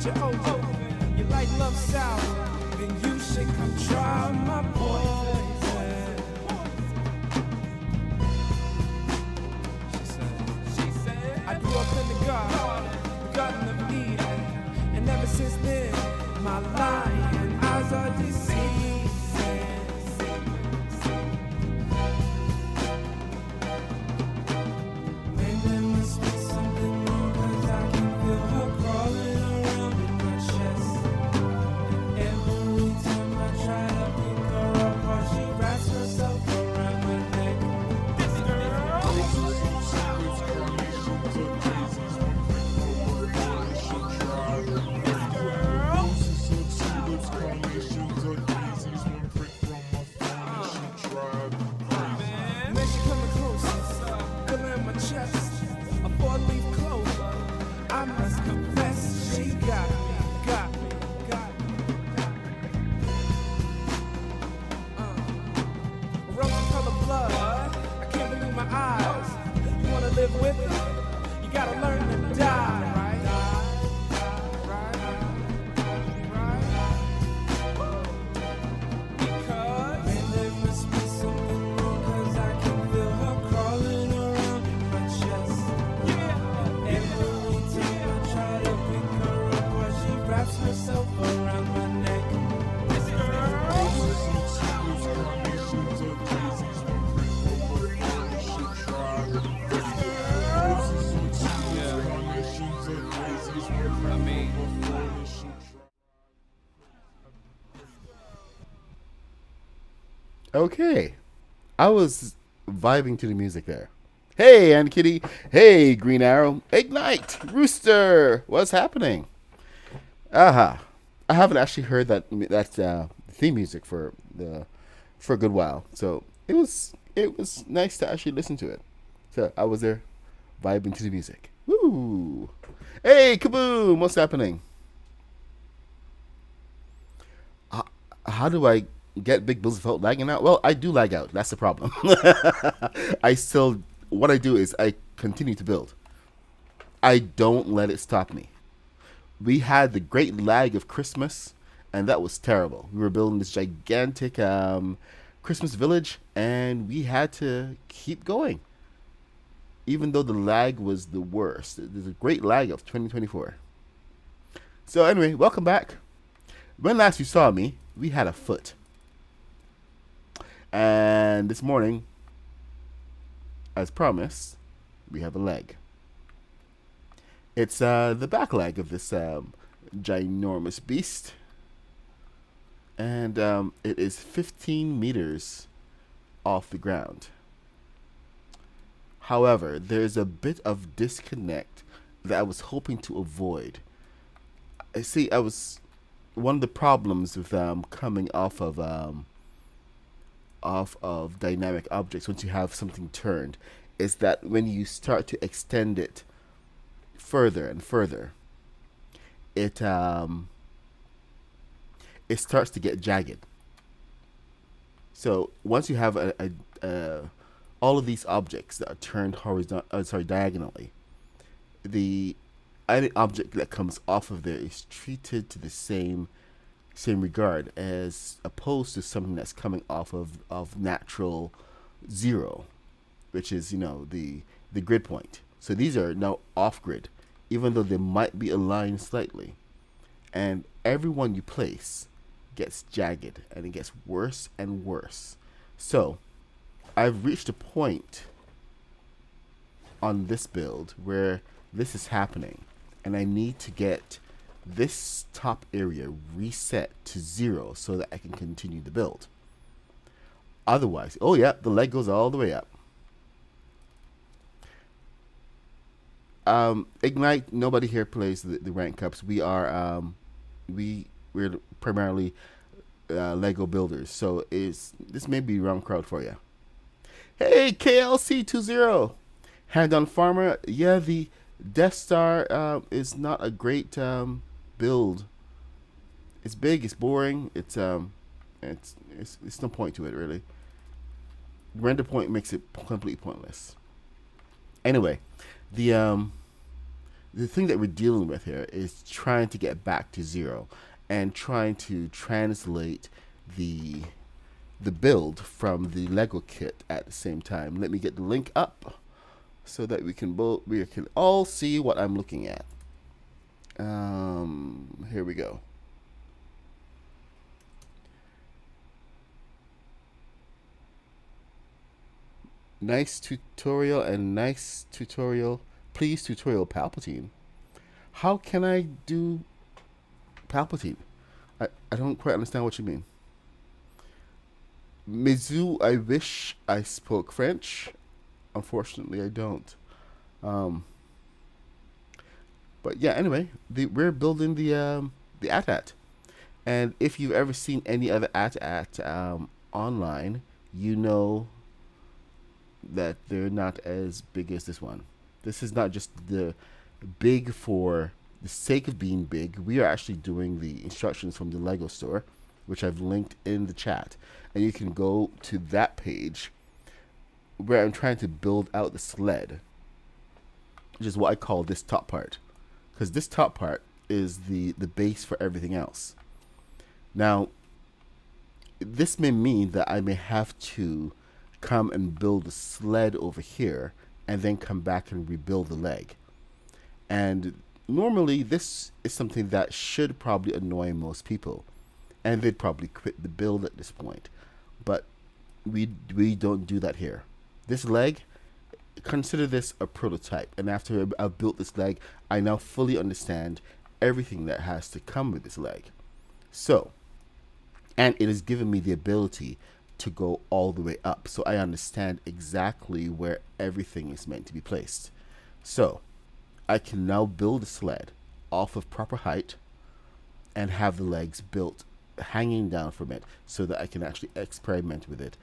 you're open, you like love sour, then you should come try my poison. She said, I grew up in the Garden of Eden, and ever since then, my lying eyes are deceiving. With her, you gotta learn to die, right? Because there must be something wrong, 'cause I can feel her crawling around in my chest. Yeah. Every time I try to pick her up, while she wraps herself around my neck. This Okay, I was vibing to the music there. Hey, Ann Kitty. Hey, Green Arrow. Ignite, Rooster. What's happening? Aha. I haven't actually heard that theme music for a good while, so it was nice to actually listen to it. So I was there, vibing to the music. Woo! Hey, Kaboom. What's happening? How do I get big builds without lagging out? Well, I do lag out. That's the problem. What I do is I continue to build. I don't let it stop me. We had the great lag of Christmas, and that was terrible. We were building this gigantic Christmas village, and we had to keep going. Even though the lag was the worst. There's a great lag of 2024. So anyway, welcome back. When last you saw me, we had a foot. And this morning, as promised, we have a leg. It's the back leg of this ginormous beast. And it is 15 meters off the ground. However, there's a bit of disconnect that I was hoping to avoid. One of the problems with coming off of dynamic objects once you have something turned is that when you start to extend it further and further, it starts to get jagged. So once you have all of these objects that are turned diagonally, any object that comes off of there is treated to the same regard as opposed to something that's coming off of natural zero, which is the grid point. So these are now off grid, even though they might be aligned slightly, and every one you place gets jagged, and it gets worse and worse. So I've reached a point on this build where this is happening, and I need to get this top area reset to 0 so that I can continue the build. Otherwise, oh yeah, the leg goes all the way up. Ignite, nobody here plays the rank cups. We are we're primarily Lego builders, so this may be wrong crowd for you. Hey, KLC20, Hand on Farmer. Yeah, the Death Star is not a great build. It's big, it's boring, it's no point to it really. Render point makes it completely pointless. Anyway, the the thing that we're dealing with here is trying to get back to zero and trying to translate the the build from the Lego kit at the same time. Let me get the link up so that we can all see what I'm looking at. Here we go. Nice tutorial and nice tutorial. Please tutorial Palpatine. How can I do Palpatine? I don't quite understand what you mean. Mizu, I wish I spoke French. Unfortunately, I don't. Um, but yeah, anyway, we're building the AT-AT. And if you've ever seen any other AT-AT online, you know that they're not as big as this one. This is not just the big for the sake of being big. We are actually doing the instructions from the Lego store, which I've linked in the chat. And you can go to that page where I'm trying to build out the sled, which is what I call this top part. Because this top part is the base for everything else. Now, this may mean that I may have to come and build a sled over here and then come back and rebuild the leg. And normally this is something that should probably annoy most people, and they'd probably quit the build at this point. But we don't do that here. This leg, consider this a prototype, and after I've built this leg, I now fully understand everything that has to come with this leg. So, and it has given me the ability to go all the way up, so I understand exactly where everything is meant to be placed. So I can now build a sled off of proper height and have the legs built hanging down from it so that I can actually experiment with it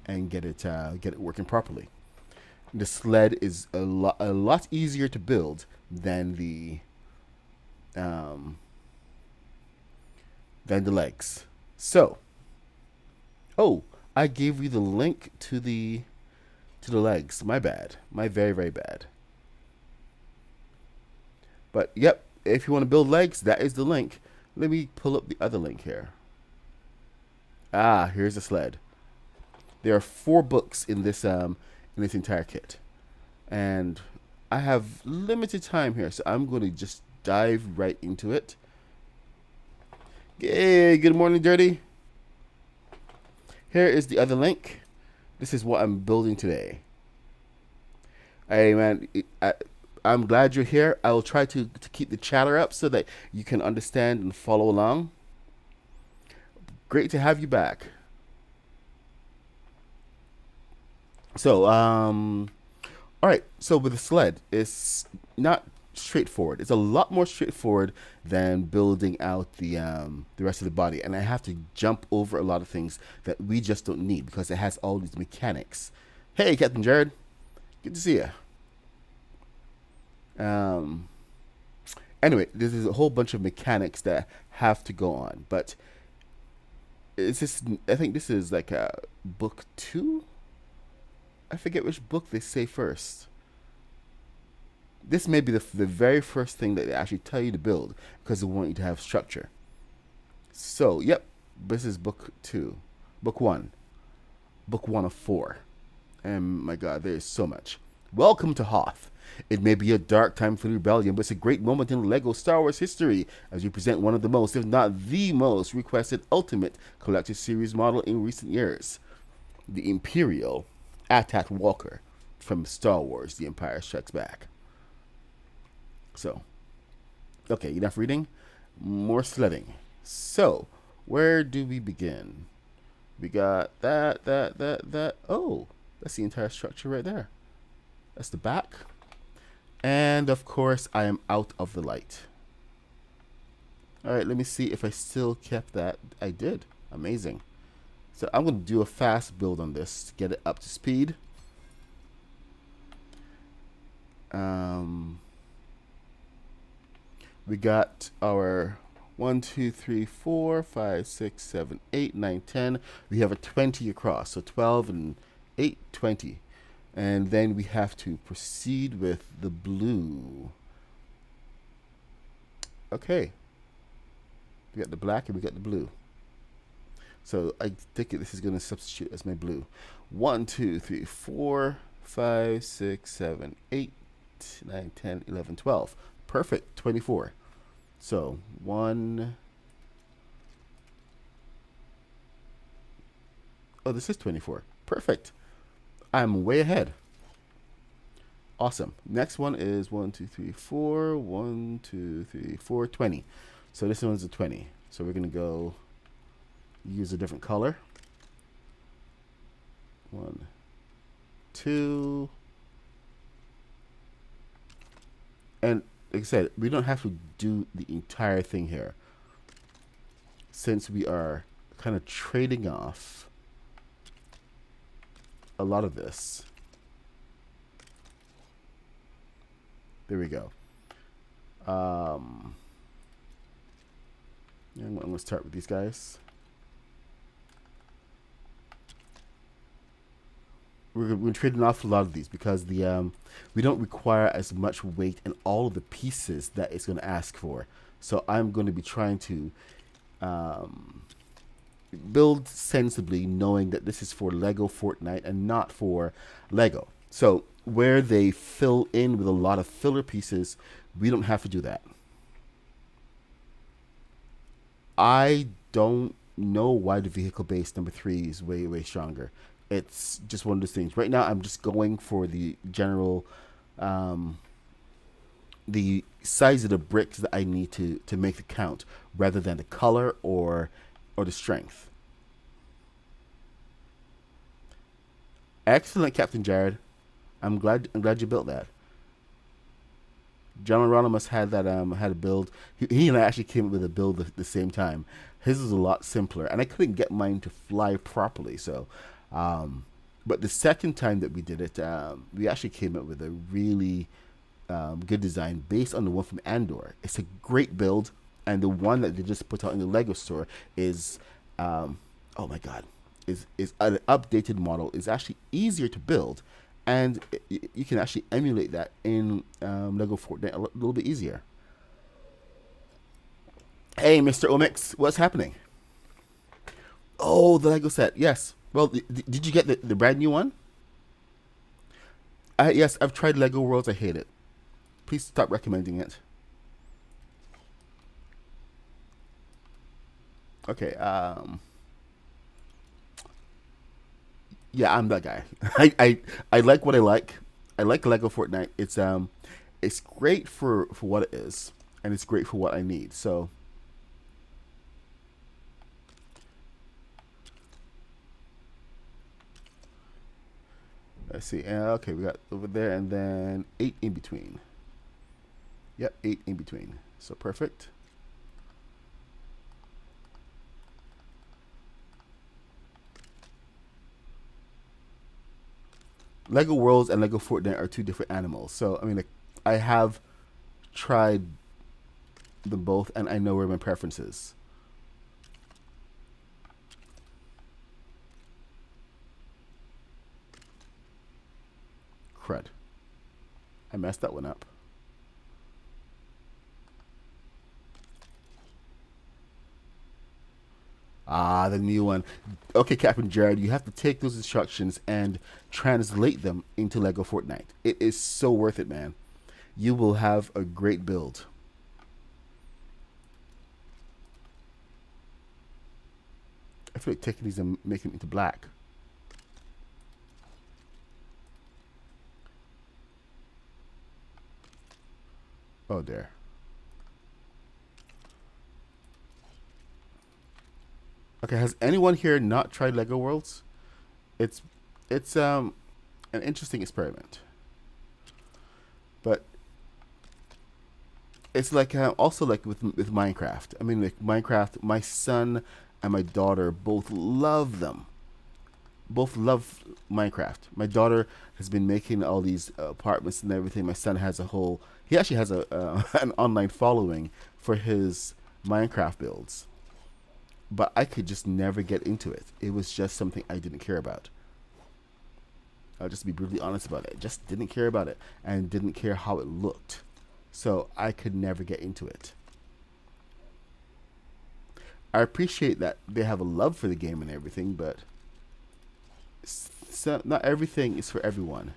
and get it working properly. The sled is a lot easier to build than the legs. So, oh, I gave you the link to the legs. My bad. My very, very bad. But yep, if you want to build legs, that is the link. Let me pull up the other link here. Ah, here's the sled. There are 4 books in this entire kit, and I have limited time here, so I'm going to just dive right into it. Hey, good morning, Dirty. Here is the other link. This is what I'm building today. Hey, man, I'm glad you're here. I will try to keep the chatter up so that you can understand and follow along. Great to have you back. So, all right. So with the sled, it's not straightforward. It's a lot more straightforward than building out the rest of the body, and I have to jump over a lot of things that we just don't need because it has all these mechanics. Hey, Captain Jared, good to see you. Anyway, there's a whole bunch of mechanics that have to go on, but it's just, I think this is like a book 2. I forget which book they say first. This may be the very first thing that they actually tell you to build because they want you to have structure. So, yep, this is book 2. Book 1. Book 1 of 4. And my God, there is so much. Welcome to Hoth. It may be a dark time for the rebellion, but it's a great moment in LEGO Star Wars history as we present one of the most, if not the most, requested Ultimate Collector Series model in recent years. The Imperial AT-AT Walker from Star Wars The Empire Strikes Back. So, okay, enough reading. More sledding. So, where do we begin? We got that. Oh, that's the entire structure right there. That's the back. And of course, I am out of the light. All right, let me see if I still kept that. I did. Amazing. So I'm going to do a fast build on this to get it up to speed. We got our 1, 2, 3, 4, 5, 6, 7, 8, 9, 10. We have a 20 across. So 12 and 8, 20. And then we have to proceed with the blue. Okay. We got the black and we got the blue. So I think this is going to substitute as my blue. 1, 2, 3, 4, 5, 6, 7, 8, 9, 10, 11, 12. Perfect. 24. So 1. Oh, this is 24. Perfect. I'm way ahead. Awesome. Next one is 1, 2, 3, 4. 1, 2, 3, 4, 20. So this one's a 20. So we're going to go use a different color. 1, 2. And like I said, we don't have to do the entire thing here, since we are kind of trading off a lot of this. There we go. Yeah, I'm going to start with these guys. We're trading off a lot of these because the we don't require as much weight in all of the pieces that it's going to ask for. So I'm going to be trying to build sensibly, knowing that this is for Lego Fortnite and not for Lego. So where they fill in with a lot of filler pieces, we don't have to do that. I don't know why the vehicle base number 3 is way stronger. It's just one of those things. Right now, I'm just going for the general, the size of the bricks that I need to make the count, rather than the color or the strength. Excellent, Captain Jared. I'm glad you built that. John Ronimus had that had a build. He and I actually came up with a build at the same time. His was a lot simpler, and I couldn't get mine to fly properly. So, but the second time that we did it, we actually came up with a really good design based on the one from Andor. It's a great build, and the one that they just put out in the Lego store is, oh my God, is an updated model. It's actually easier to build, and you can actually emulate that in Lego Fortnite a little bit easier. Hey, Mr. Omix, what's happening? Oh, the Lego set. Yes. Well, did you get the brand new one? Yes, I've tried Lego Worlds. I hate it. Please stop recommending it. Okay. Yeah, I'm that guy. I like what I like. I like Lego Fortnite. It's great for what it is, and it's great for what I need. So. Let's see. Okay, we got over there, and then 8 in between. Yep, 8 in between. So perfect. Lego Worlds and Lego Fortnite are two different animals. So I mean, like, I have tried them both, and I know where my preference is. Crud. I messed that one up. Ah, the new one. Okay, Captain Jared, you have to take those instructions and translate them into Lego Fortnite. It is so worth it, man. You will have a great build. I feel like taking these and making them into black. Oh, there. Okay, has anyone here not tried Lego Worlds? It's an interesting experiment, but it's like also like with Minecraft. I mean, like Minecraft, my son and my daughter both love them. Both love Minecraft. My daughter has been making all these apartments and everything. My son has a whole. He actually has a an online following for his Minecraft builds. But I could just never get into it. It was just something I didn't care about. I'll just be brutally honest about it. Just didn't care about it and didn't care how it looked. So I could never get into it. I appreciate that they have a love for the game and everything, but not everything is for everyone.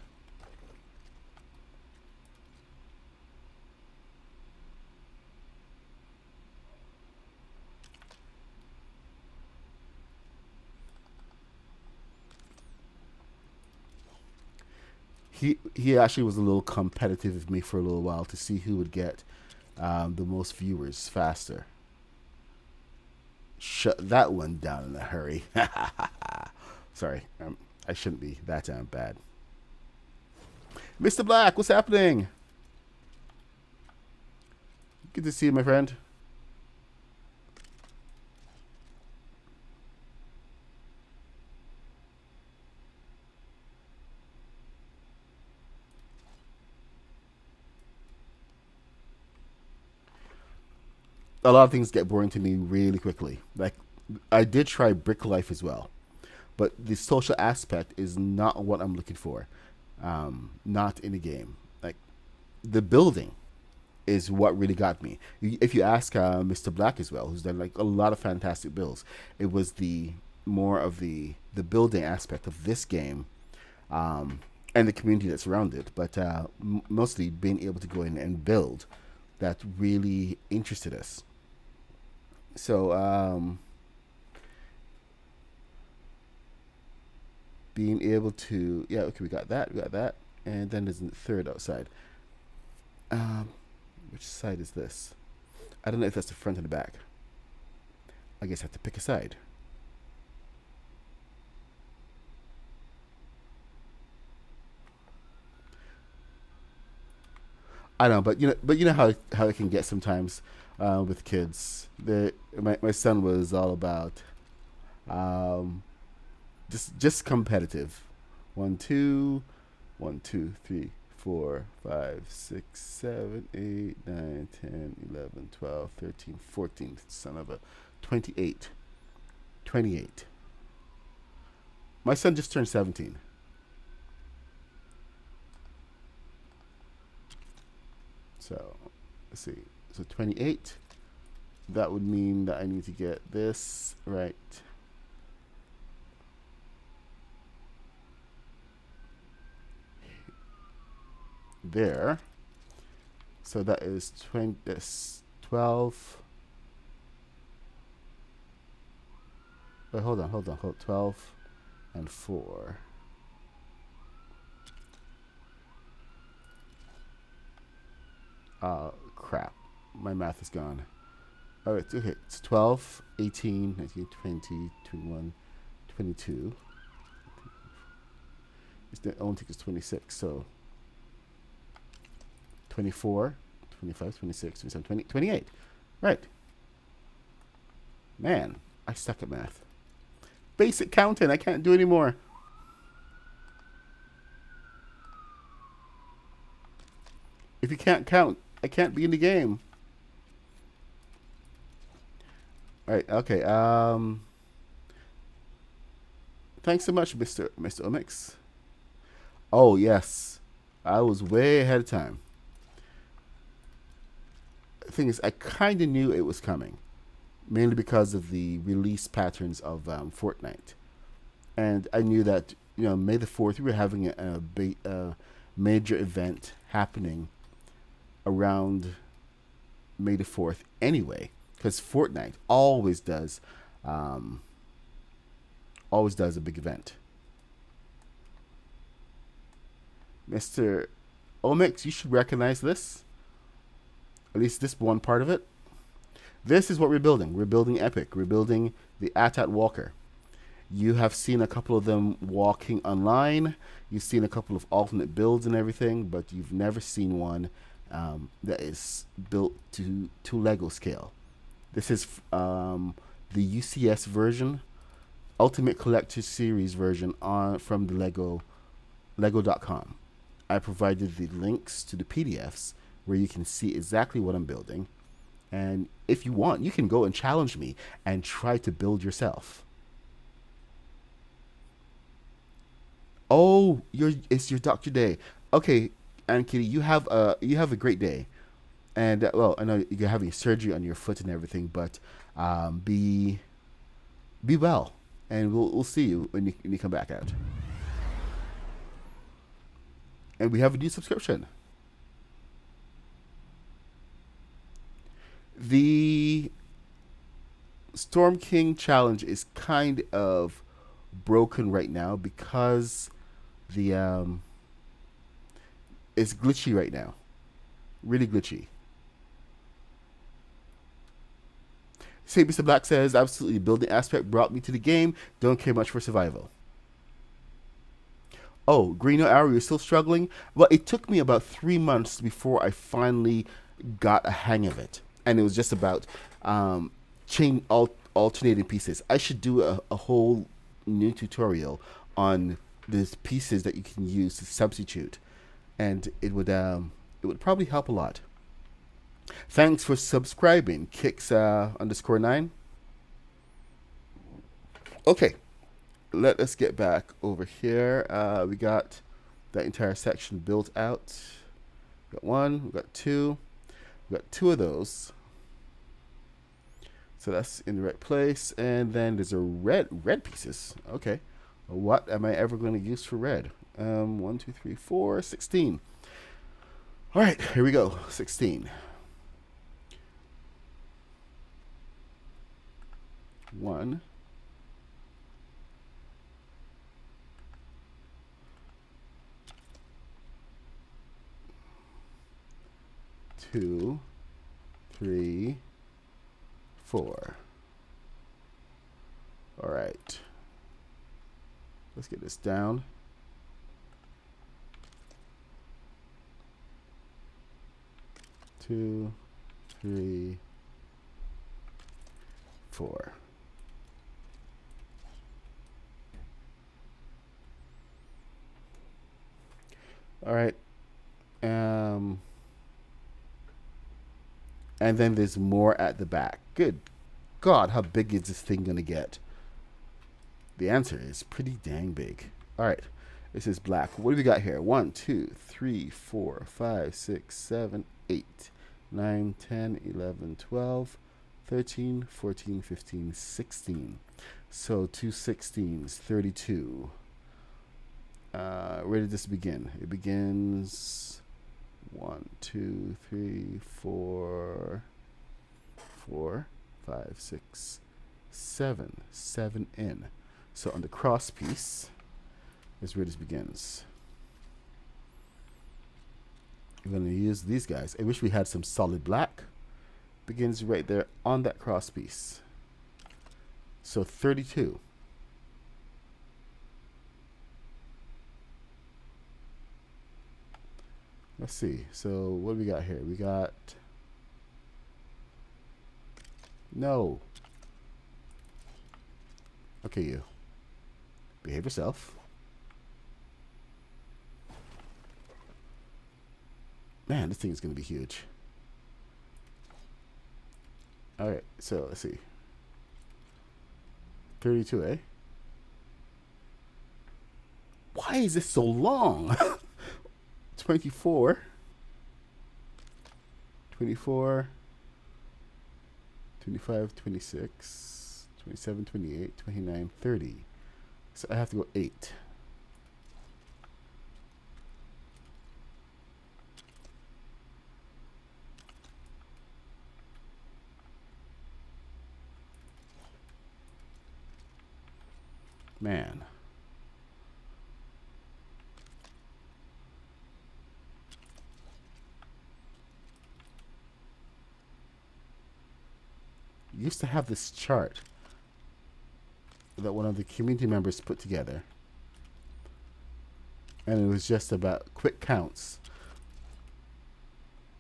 He actually was a little competitive with me for a little while to see who would get the most viewers faster. Shut that one down in a hurry. Sorry, I shouldn't be that bad. Mr. Black, what's happening? Good to see you, my friend. A lot of things get boring to me really quickly. Like, I did try Brick Life as well, but the social aspect is not what I'm looking for. Not in the game. Like, the building is what really got me. If you ask Mr. Black as well, who's done like a lot of fantastic builds, it was the more of the building aspect of this game, and the community that's around it. But mostly being able to go in and build that really interested us. So being able to, yeah, okay, we got that, and then there's a third outside. Which side is this? I don't know if that's the front and the back. I guess I have to pick a side. I don't know, but you know how it can get sometimes with kids. My son was all about um, just competitive. 1, 2, 1, 2, 3, 4, 5, 6, 7, 8, 9, 10, 11, 12, 13, 14. Son of a 28. 28. My son just turned 17. So let's see. So 28. That would mean that I need to get this right. There. So that is 20. That's 12. Wait, hold on. 12 and 4. Crap. My math is gone. All right, okay. It's 12, 18, 19, 20, 21, 22. It only takes 26, so 24, 25, 26, 27, 20, 28. Right. Man, I suck at math. Basic counting, I can't do anymore. If you can't count, I can't be in the game. Alright, okay. Thanks so much, Mr. Omix. Oh, yes. I was way ahead of time. The thing is, I kind of knew it was coming. Mainly because of the release patterns of Fortnite. And I knew that, May the 4th, we were having a major event happening around May the 4th anyway, because Fortnite always does a big event. Mr. Omix, you should recognize this. At least this one part of it. This is what we're building. We're building Epic. We're building the AT-AT Walker. You have seen a couple of them walking online. You've seen a couple of alternate builds and everything, but you've never seen one that is built to Lego scale. This is the UCS version, Ultimate Collector Series version from the Lego.com. I provided the links to the PDFs where you can see exactly what I'm building. And if you want, you can go and challenge me and try to build yourself. Oh, it's your doctor day. Okay, and Kitty, you have a great day. And well, I know you're having surgery on your foot and everything, but um, be be well, and we'll see you when you come back out. And we have a new subscription. The Storm King challenge is kind of broken right now because the it's glitchy right now, really glitchy. Say Mr. Black says absolutely building aspect brought me to the game. Don't care much for survival. Oh, Green Arrow, you're still struggling? Well, it took me about 3 months before I finally got a hang of it, and it was just about um, alternating pieces. I should do a whole new tutorial on these pieces that you can use to substitute, and it would probably help a lot. Thanks for subscribing, Kicks underscore nine. Okay, let us get back over here. We got that entire section built out. We got one, we got two, we got two of those. So that's in the right place. And then there's a red pieces. Okay. What am I ever going to use for red? 1, 2, 3, 4, 16. All right, here we go. 16. 1, 2, 3, 4. All right. Let's get this down. Two, 3, 4. All right. And then there's more at the back. Good God, how big is this thing gonna get? The answer is pretty dang big. All right, this is black. What do we got here? 1, 2, 3, 4, 5, 6, 7, 8, 9, 10, 11, 12, 13, 14, 15, 16. So two 16s, 32. Where did this begin? It begins 1, 2, 3, 4, 4, 5, 6, 7. 7 in. So on the cross piece is where this begins. I'm going to use these guys. I wish we had some solid black. Begins right there on that cross piece. So 32. Let's see. So what do we got here? We got... No. Okay, you. Behave yourself. Man, this thing is going to be huge. All right, so let's see. 32, eh? Why is this so long? 24. 24. 25, 26, 27, 28, 29, 30. So I have to go 8. Man. Used to have this chart that one of the community members put together, and it was just about quick counts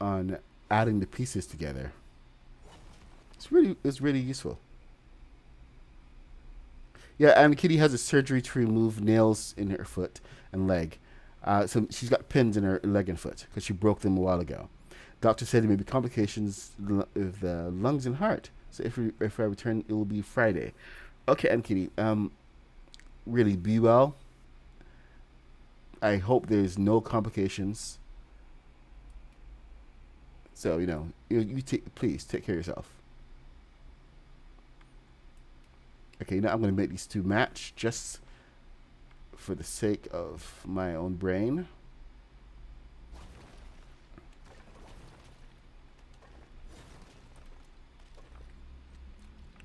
on adding the pieces together. It's really useful. Yeah, and Kitty has a surgery to remove nails in her foot and leg. So she's got pins in her leg and foot because she broke them a while ago. Doctor said there may be complications with the lungs and heart. So if I return, it will be Friday. Okay, and Kitty, really be well. I hope there's no complications. So you please take care of yourself. Okay, now I'm gonna make these two match just for the sake of my own brain.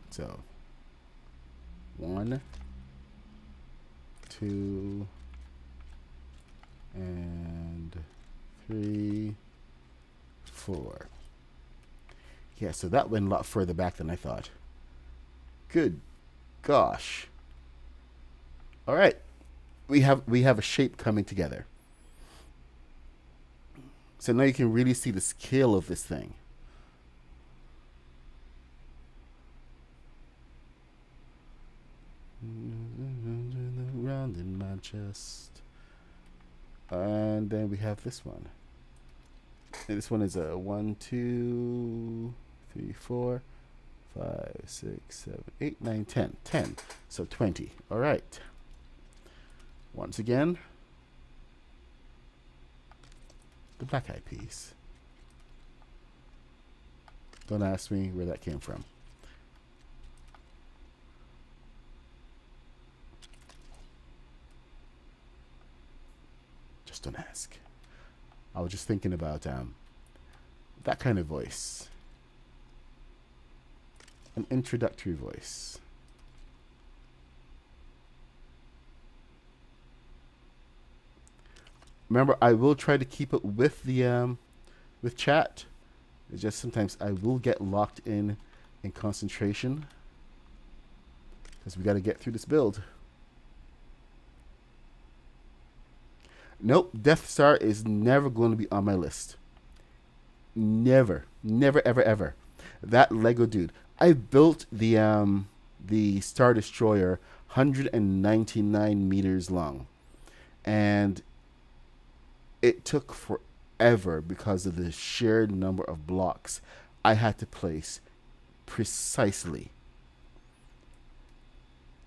So 1, 2, and 3, 4. Yeah, so that went a lot further back than I thought. Good gosh. All right. We have a shape coming together. So now you can really see the scale of this thing. Round in my chest. And then we have this one. And this one is a 1, 2, 3, 4, 5, 6, 7, 8, 9, 10. 10. So 20. All right. Once again, the black eyed peas. Don't ask me where that came from. Just don't ask. I was just thinking about that kind of voice. An introductory voice. Remember, I will try to keep it with the with chat. It's just sometimes I will get locked in concentration because we got to get through this build. Nope, Death Star is never going to be on my list. Never, never, ever, ever. That Lego dude. I built the Star Destroyer 199 meters long, and it took forever because of the sheer number of blocks I had to place precisely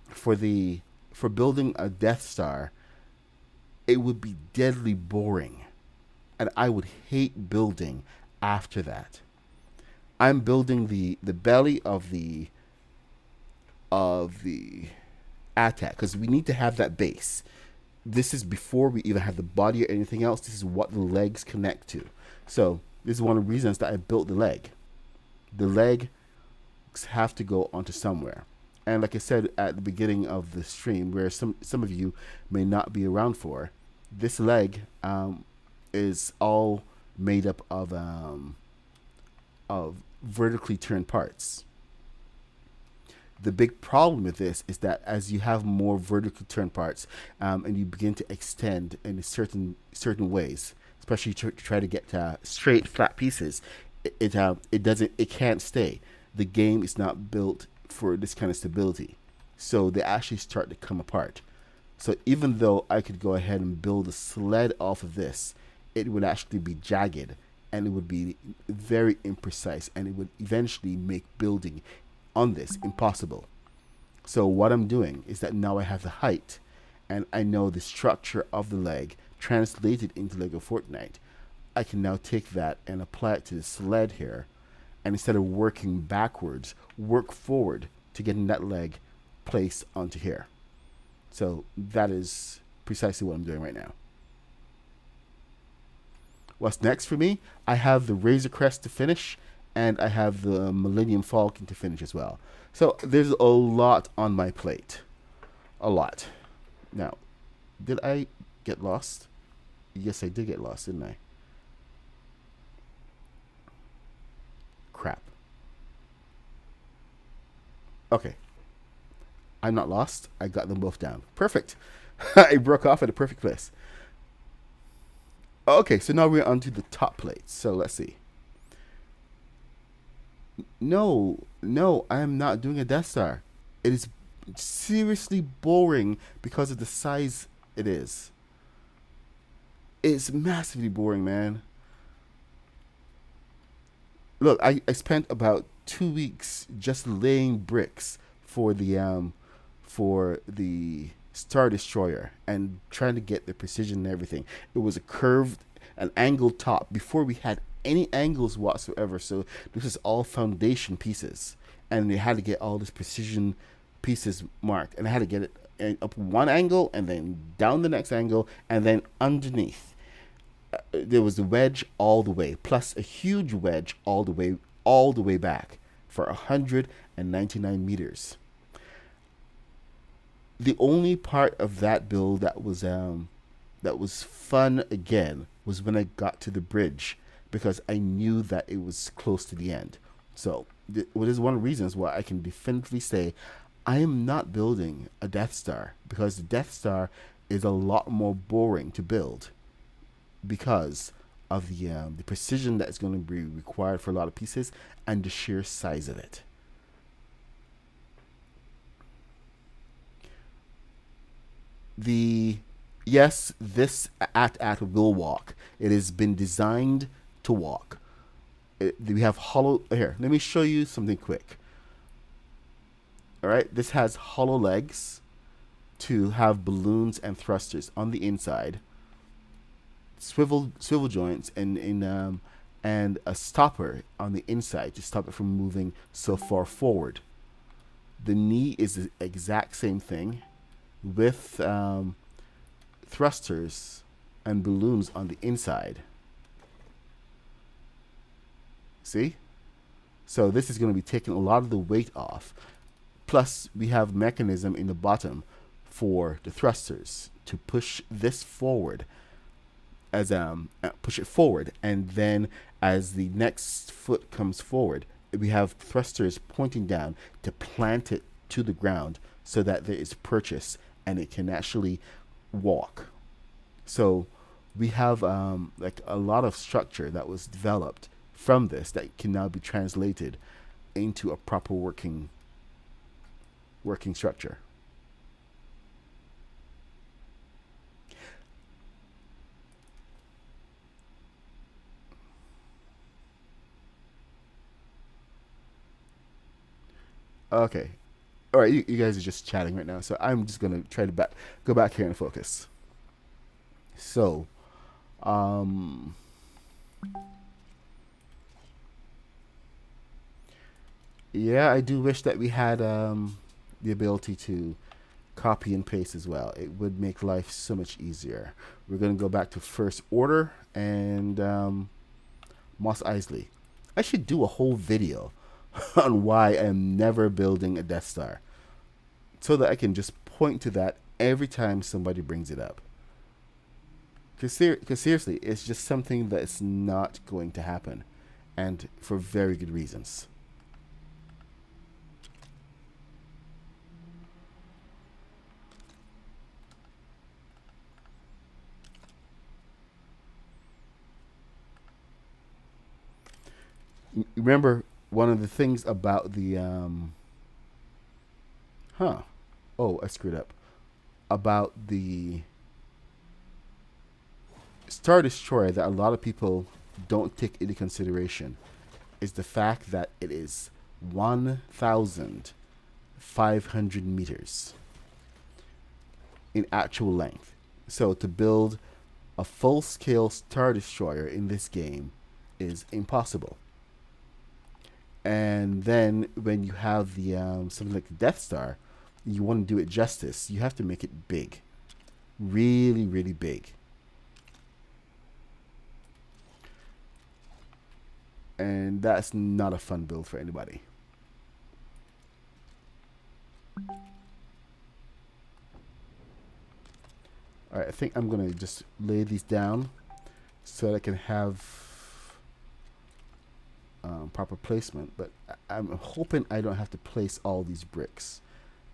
for building a Death Star. It would be deadly boring, and I would hate building after that. I'm building the belly of the attack because we need to have that base. This is before we even have the body or anything else. This is what the legs connect to. So this is one of the reasons that I built the leg. The legs have to go onto somewhere. And like I said at the beginning of the stream, where some of you may not be around for, this leg is all made up of vertically turned parts. The big problem with this is that as you have more vertically turned parts, and you begin to extend in certain ways, especially to try to get straight flat pieces, it can't stay. The game is not built for this kind of stability, so they actually start to come apart. So even though I could go ahead and build a sled off of this, it would actually be jagged, and it would be very imprecise, and it would eventually make building on this impossible. So what I'm doing is that now I have the height, and I know the structure of the leg translated into Lego Fortnite. I can now take that and apply it to the sled here, and instead of working backwards, work forward to getting that leg placed onto here. So that is precisely what I'm doing right now. What's next for me? I have the Razor Crest to finish, and I have the Millennium Falcon to finish as well. So there's a lot on my plate. A lot. Now, did I get lost? Yes, I did get lost, didn't I? Crap. Okay. I'm not lost. I got them both down. Perfect. I broke off at a perfect place. Okay, so now we're onto the top plate. So let's see. No, I am not doing a Death Star. It is seriously boring because of the size it is. It's massively boring, man. Look, I spent about 2 weeks just laying bricks for the Star Destroyer and trying to get the precision and everything. It was a curved, an angled top before we had any angles whatsoever. So this is all foundation pieces, and they had to get all this precision pieces marked, and I had to get it up one angle and then down the next angle and then underneath. There was a wedge all the way, plus a huge wedge all the way back for 199 meters. The only part of that build that was fun again was when I got to the bridge, because I knew that it was close to the end. So what is one of the reasons why I can definitively say I am not building a Death Star, because the Death Star is a lot more boring to build because of the precision that is going to be required for a lot of pieces and the sheer size of it. This at will walk. It has been designed to walk. We have hollow here. Let me show you something quick. All right, this has hollow legs to have balloons and thrusters on the inside, swivel joints, and a stopper on the inside to stop it from moving so far forward. The knee is the exact same thing, with thrusters and balloons on the inside. See? So this is going to be taking a lot of the weight off. Plus, we have mechanism in the bottom for the thrusters to push this forward, as push it forward, and then as the next foot comes forward, we have thrusters pointing down to plant it to the ground so that there is purchase and it can actually walk. So we have like a lot of structure that was developed from this that can now be translated into a proper working structure. Okay. All right, you guys are just chatting right now, so I'm just gonna try to go back here and focus. So, yeah, I do wish that we had the ability to copy and paste as well. It would make life so much easier. We're gonna go back to First Order and Mos Eisley. I should do a whole video on why I'm never building a Death Star, so that I can just point to that every time somebody brings it up. Because seriously, it's just something that is not going to happen, and for very good reasons. Remember, one of the things about the I screwed up. About the Star Destroyer that a lot of people don't take into consideration is the fact that it is 1,500 meters in actual length. So to build a full-scale Star Destroyer in this game is impossible. And then when you have the something like the Death Star, you want to do it justice. You have to make it big, really, really big. And that's not a fun build for anybody. All right, I think I'm gonna just lay these down so that I can have proper placement, but I'm hoping I don't have to place all these bricks,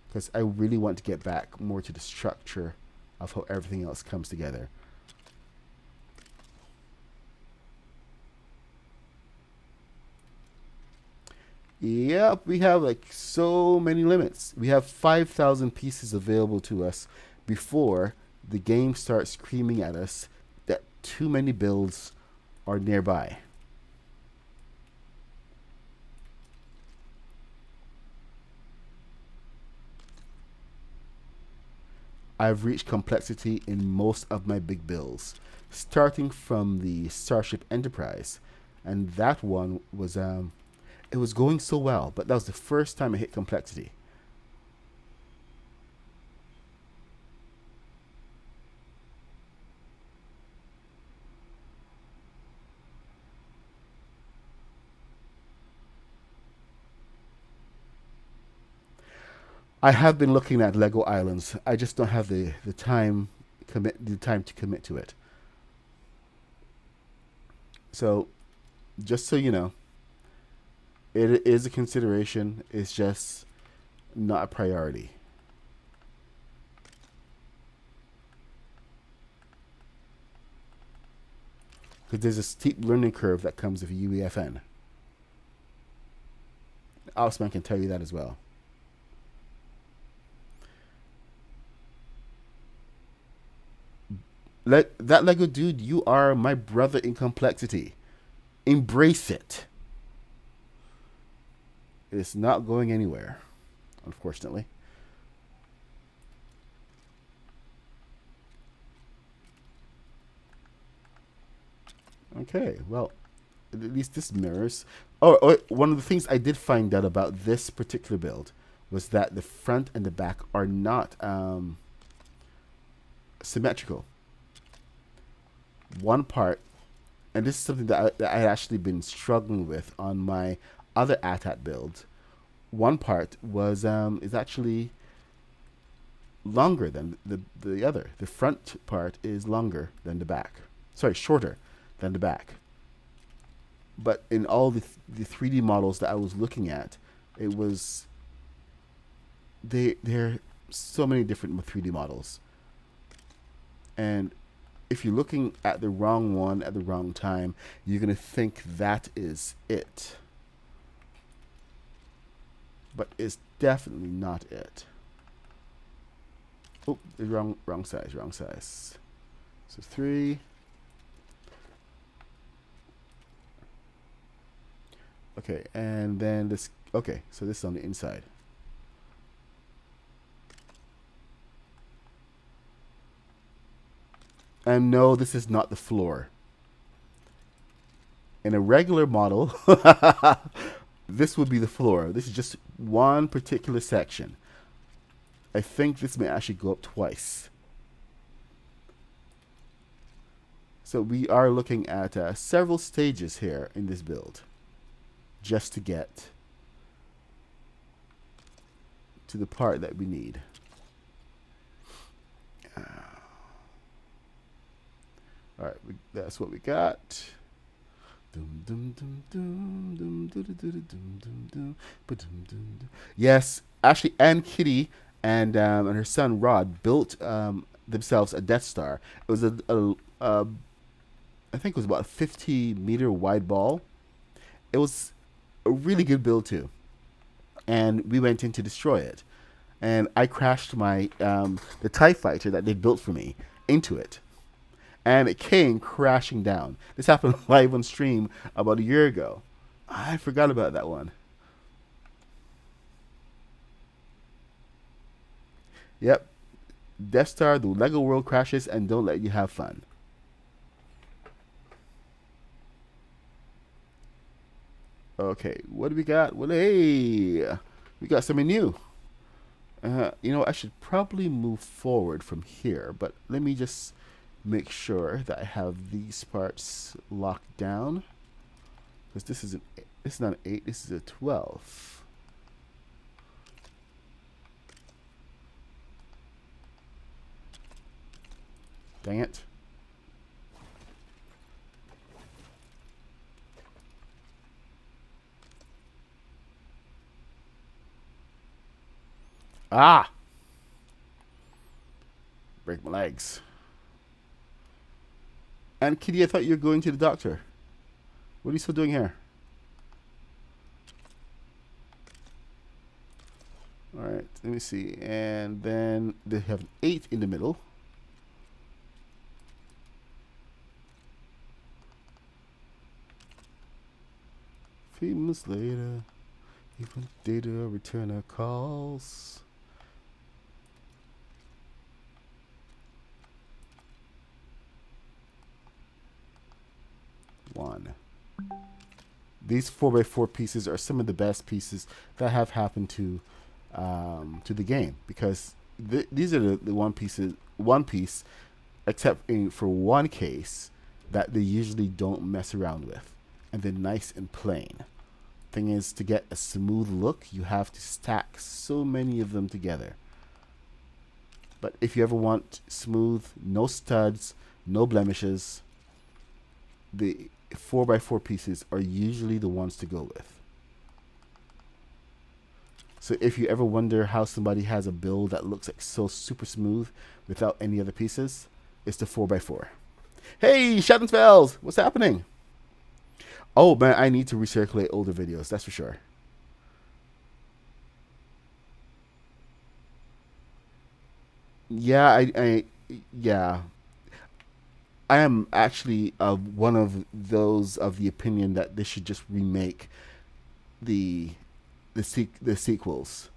because I really want to get back more to the structure of how everything else comes together. Yep, we have like so many limits. We have 5,000 pieces available to us before the game starts screaming at us that too many builds are nearby. I've reached complexity in most of my big builds, starting from the Starship Enterprise, and that one was it was going so well, but that was the first time I hit complexity. I have been looking at Lego Islands. I just don't have the time to commit to it. So, just so you know, it is a consideration. It's just not a priority. Because there's a steep learning curve that comes with UEFN. Osman can tell you that as well. That Lego dude, you are my brother in complexity. Embrace it. It's not going anywhere, unfortunately. Okay, well, at least this mirrors. One of the things I did find out about this particular build was that the front and the back are not symmetrical. One part, and this is something that I had actually been struggling with on my other ATAT build. One part was is actually longer than the other. The front part is longer than the back. Sorry, shorter than the back. But in all the 3D models that I was looking at, it was there are so many different 3D models, and if you're looking at the wrong one at the wrong time, you're gonna think that is it. But it's definitely not it. Oh, wrong size, wrong size. So 3. Okay, and then this. Okay, so this is on the inside. And no, this is not the floor. In a regular model, this would be the floor. This is just one particular section. I think this may actually go up twice. So we are looking at several stages here in this build, just to get to the part that we need. All right, that's what we got. Yes, Ashley and Kitty and her son Rod built themselves a Death Star. It was I think it was about a 50-meter wide ball. It was a really good build too, and we went in to destroy it. And I crashed my the TIE fighter that they built for me into it, and it came crashing down. This happened live on stream about a year ago. I forgot about that one. Yep, Death Star, the Lego world crashes and don't let you have fun. Okay, what do we got? Well, hey, we got something new. You know, I should probably move forward from here, but let me just make sure that I have these parts locked down, because this is not an 8, this is a 12. Dang it. Ah! Break my legs. And Kitty, I thought you were going to the doctor. What are you still doing here? Alright, let me see. And then they have an 8 in the middle. Few months later, even data returner calls. 1. These 4x4 pieces are some of the best pieces that have happened to the game, because these are the one piece, except for one case, that they usually don't mess around with, and they're nice and plain. Thing is, to get a smooth look, you have to stack so many of them together. But if you ever want smooth, no studs, no blemishes, the 4x4 pieces are usually the ones to go with. So if you ever wonder how somebody has a build that looks like so super smooth without any other pieces, it's the 4x4. Hey, Shattenfells, what's happening? Oh man, I need to recirculate older videos, that's for sure. Yeah, yeah. I am actually one of those of the opinion that they should just remake the the sequels.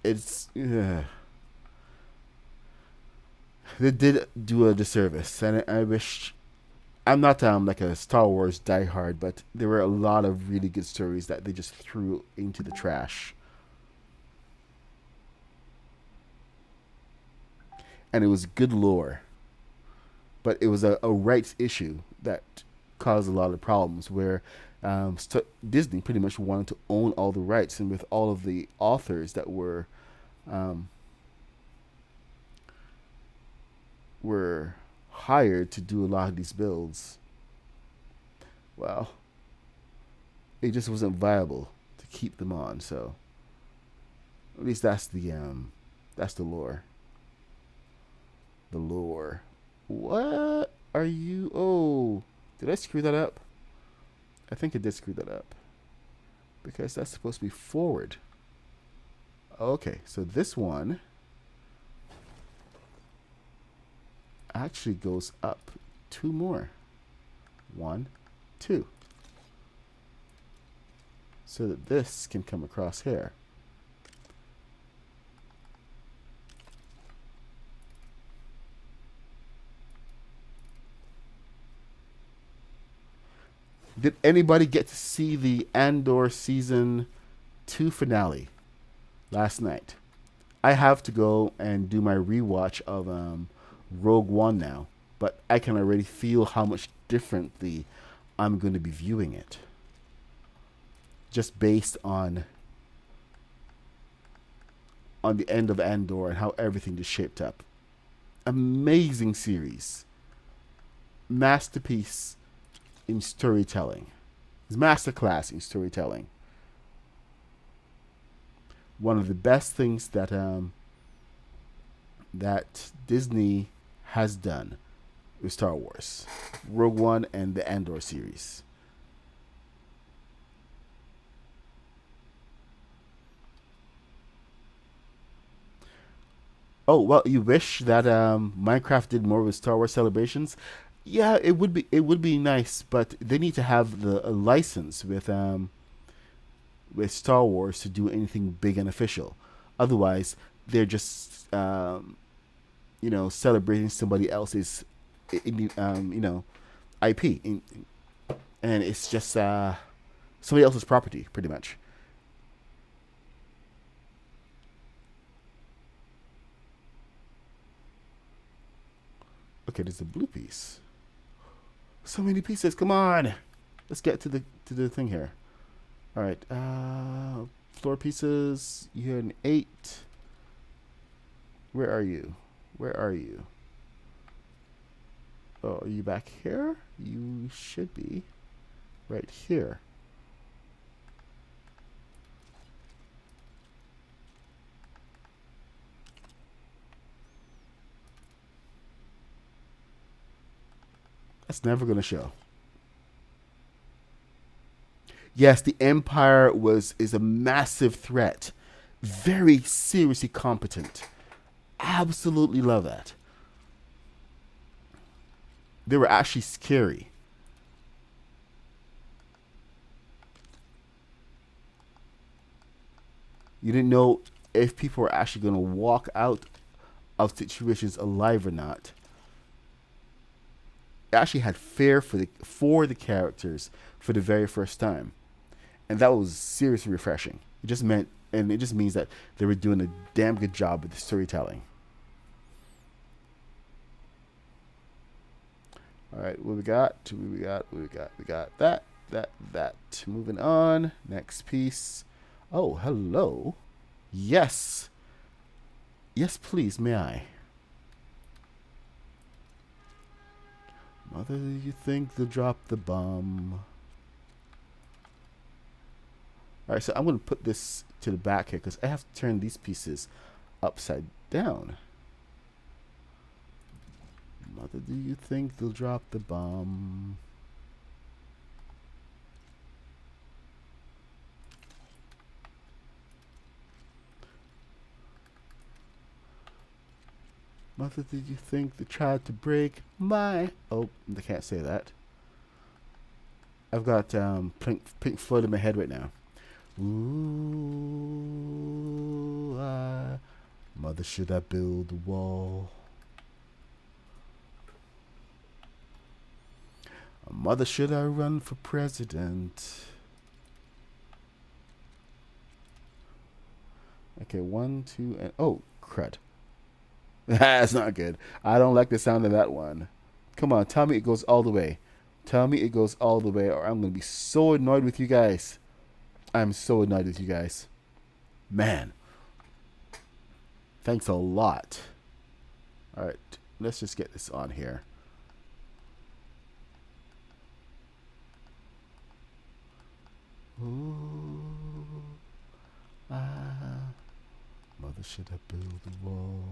It's they did do a disservice, and I wish. I'm not like a Star Wars diehard, but there were a lot of really good stories that they just threw into the trash, and it was good lore, but it was a rights issue that caused a lot of problems where Disney pretty much wanted to own all the rights, and with all of the authors that um, were hired to do a lot of these builds, well, it just wasn't viable to keep them on. So at least that's the lore. The lore. What are you? Oh, did I screw that up? I think I did screw that up, because that's supposed to be forward. Okay, so this one actually goes up 2 more. 1, 2. So that this can come across here. Did anybody get to see the Andor season 2 finale last night? I have to go and do my rewatch of Rogue One now, but I can already feel how much differently I'm going to be viewing it, just based on the end of Andor and how everything just shaped up. Amazing series, masterpiece in storytelling. It's masterclass in storytelling. One of the best things that that Disney has done with Star Wars, Rogue One and the Andor series. Oh well, you wish that Minecraft did more with Star Wars celebrations. Yeah, it would be nice, but they need to have the a license with Star Wars to do anything big and official. Otherwise, they're just celebrating somebody else's IP, and it's just somebody else's property, pretty much. Okay, there's a blue piece. So many pieces. Come on, let's get to the thing here. All right, floor pieces. You're an 8. Where are you? Where are you? Oh, are you back here? You should be right here. That's never going to show. Yes, the Empire is a massive threat. Very seriously competent. Absolutely love that. They were actually scary. You didn't know if people were actually going to walk out of situations alive or not. actually had fear for the characters for the very first time, and that was seriously refreshing. It just means that they were doing a damn good job with the storytelling. All right, what we got? We got that. Moving on. Next piece. Oh, hello. Yes. Yes, please, may I? Mother, you think they'll drop the bomb? Alright, so I'm going to put this to the back here because I have to turn these pieces upside down. Mother, do you think they'll drop the bomb? Mother, did you think they tried to break my... Oh, I can't say that. I've got Pink Floyd in my head right now. Ooh, Mother, should I build a wall? Mother, should I run for president? Okay, 1, 2, and... Oh, crud. That's not good. I don't like the sound of that one. Come on, tell me it goes all the way. Tell me it goes all the way, or I'm going to be so annoyed with you guys. I'm so annoyed with you guys. Man. Thanks a lot. Alright, let's just get this on here. Ooh, Mother, should I build a wall?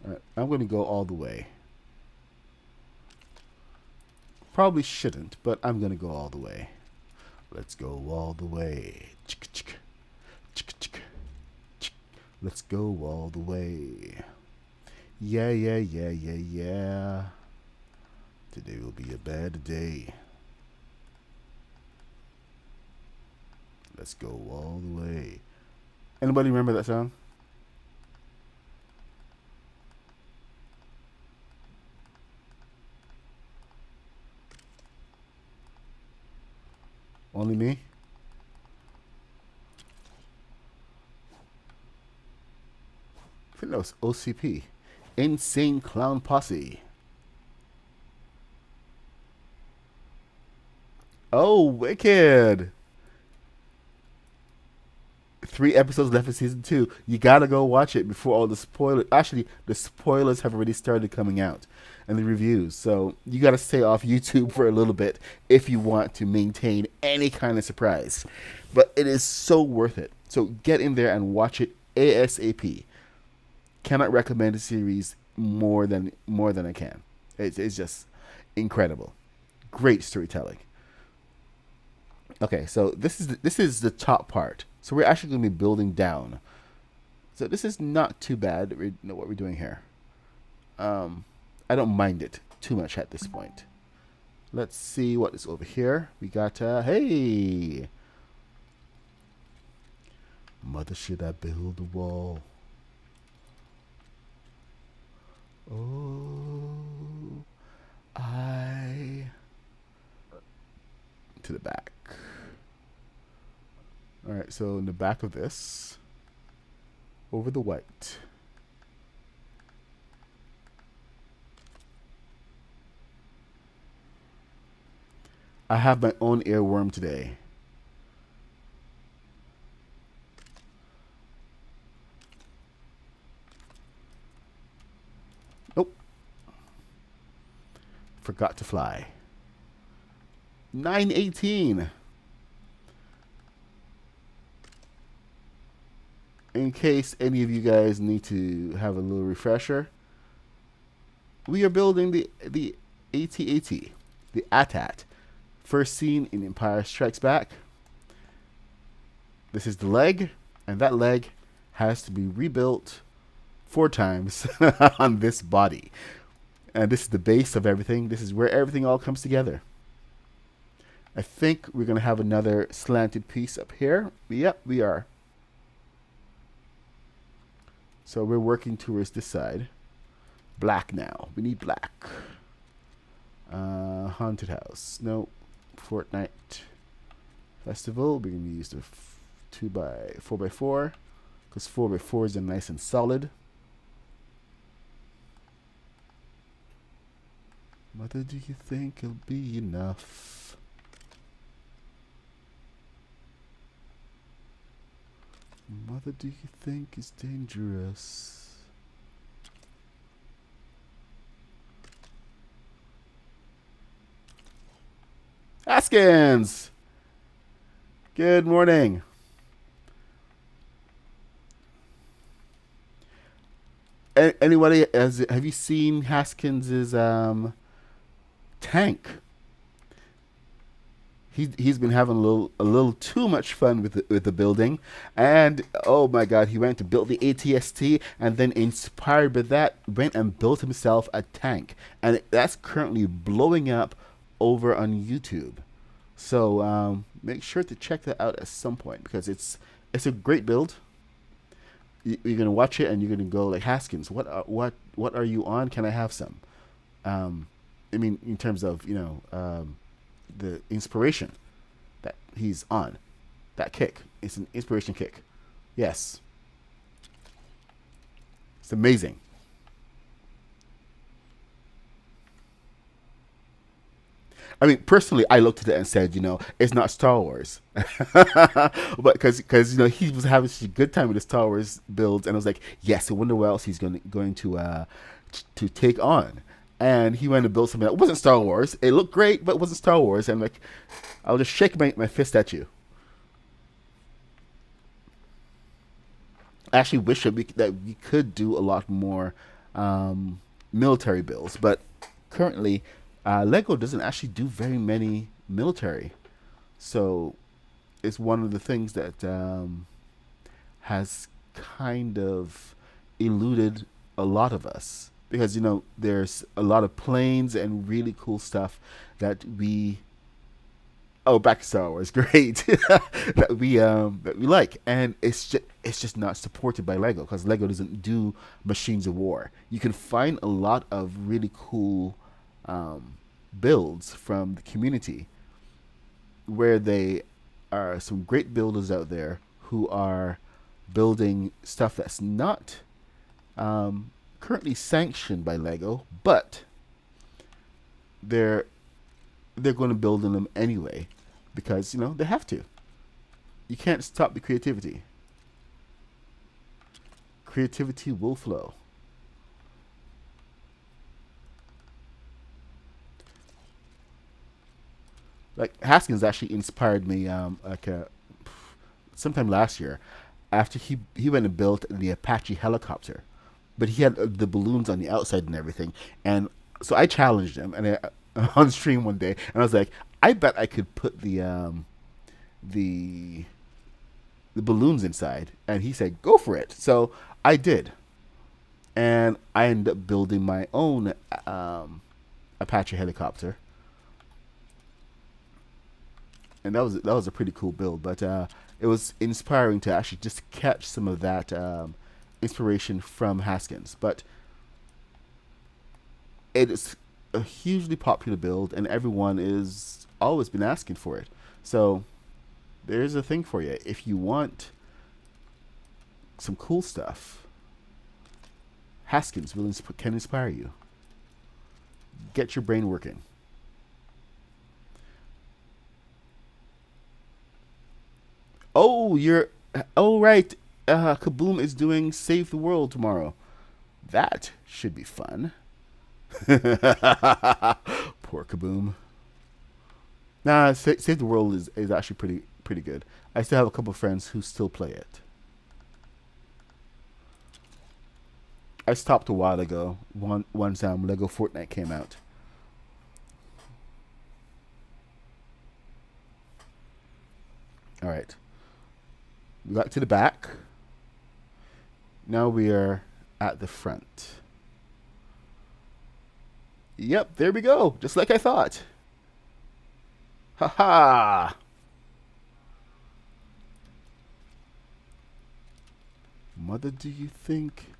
Alright, I'm going to go all the way. Probably shouldn't, but I'm going to go all the way. Let's go all the way. Let's go all the way. Yeah. Today will be a bad day. Let's go all the way. Anybody remember that song? Only me? I think that was OCP. Insane Clown Posse. Oh, wicked. 3 episodes left in season 2. You gotta go watch it before all the spoilers. Actually, the spoilers have already started coming out and the reviews. So you gotta stay off YouTube for a little bit if you want to maintain any kind of surprise. But it is so worth it. So get in there and watch it ASAP. Cannot recommend the series more than I can. It's just incredible. Great storytelling. Okay, so this is the top part. So we're actually going to be building down. So this is not too bad. We know what we're doing here. I don't mind it too much at this point. Let's see what is over here. We got hey. Mother, should I build a wall? Oh, to the back. All right, so in the back of this, over the white. I have my own earworm today. Nope. Forgot to fly. 918. In case any of you guys need to have a little refresher, we are building the AT-AT, the AT-AT. First seen in Empire Strikes Back. This is the leg, and that leg has to be rebuilt 4 times on this body. And this is the base of everything. This is where everything all comes together. I think we're going to have another slanted piece up here. Yep, we are. So we're working towards this side. Black now. We need black. Haunted house. Nope. Fortnite festival. We're gonna use the 4x4 because 4x4s are nice and solid. Mother, do you think it'll be enough? Mother, do you think it's dangerous? Haskins! Good morning. Anybody, have you seen Haskins's tank? He's been having a little too much fun with the building, and oh my God, he went to build the ATST, and then inspired by that, went and built himself a tank, and that's currently blowing up over on YouTube. So make sure to check that out at some point because it's a great build. You're gonna watch it and you're gonna go like, Haskins, what are you on? Can I have some? I mean, in terms of the inspiration that he's on, that kick. It's an inspiration kick. Yes, it's amazing. I mean, personally, I looked at it and said, it's not Star Wars, but because he was having such a good time with the Star Wars builds, and I was like, yes, I wonder what else he's going to take on. And he went to build something that wasn't Star Wars. It looked great, but it wasn't Star Wars. And like, I'll just shake my fist at you. I actually wish that we could do a lot more military builds, but currently Lego doesn't actually do very many military, so it's one of the things that has kind of eluded a lot of us because there's a lot of planes and really cool stuff that we back to Star Wars, great that we like, and it's just not supported by Lego because Lego doesn't do machines of war. You can find a lot of really cool builds from the community where they are some great builders out there who are building stuff that's not currently sanctioned by Lego, but they're going to build in them anyway because they have to. You can't stop the creativity. Creativity will flow. Like Haskins actually inspired me sometime last year after he went and built the Apache helicopter, but he had the balloons on the outside and everything, and so I challenged him and on stream one day, and I was like, I bet I could put the balloons inside, and he said go for it. So I did, and I ended up building my own Apache helicopter. And that was a pretty cool build, but it was inspiring to actually just catch some of that inspiration from Haskins. But it is a hugely popular build, and everyone is always been asking for it. So there's a thing for you if you want some cool stuff. Haskins can inspire you. Get your brain working. Oh, right. Kaboom is doing Save the World tomorrow. That should be fun. Poor Kaboom. Nah, Save the World is actually pretty good. I still have a couple of friends who still play it. I stopped a while ago once Lego Fortnite came out. All right. We got to the back. Now we are at the front. Yep, there we go. Just like I thought. Ha. Mother, do you think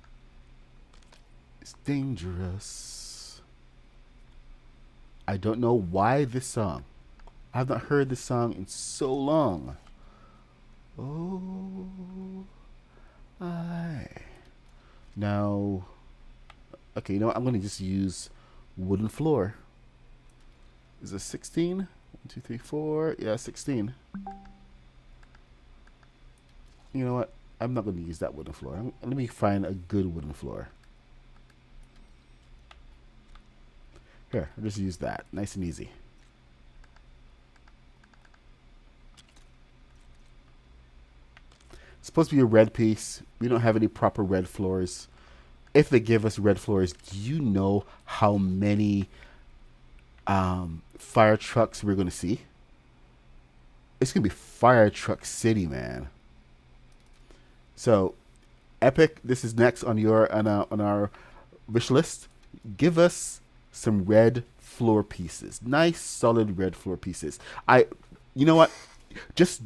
is dangerous. I don't know why this song. I have not heard this song in so long. Oh, I. Now, okay, you know what? I'm going to just use wooden floor. Is it 16? 1, 2, 3, 4. Yeah, 16. You know what? I'm not going to use that wooden floor. Let me find a good wooden floor. Here, I'll just use that. Nice and easy. It's supposed to be a red piece. We don't have any proper red floors. If they give us red floors, do you know how many fire trucks we're going to see? It's going to be Fire Truck City, man. So, Epic, this is next on your on our wish list. Give us some red floor pieces. Nice, solid red floor pieces. You know what? Just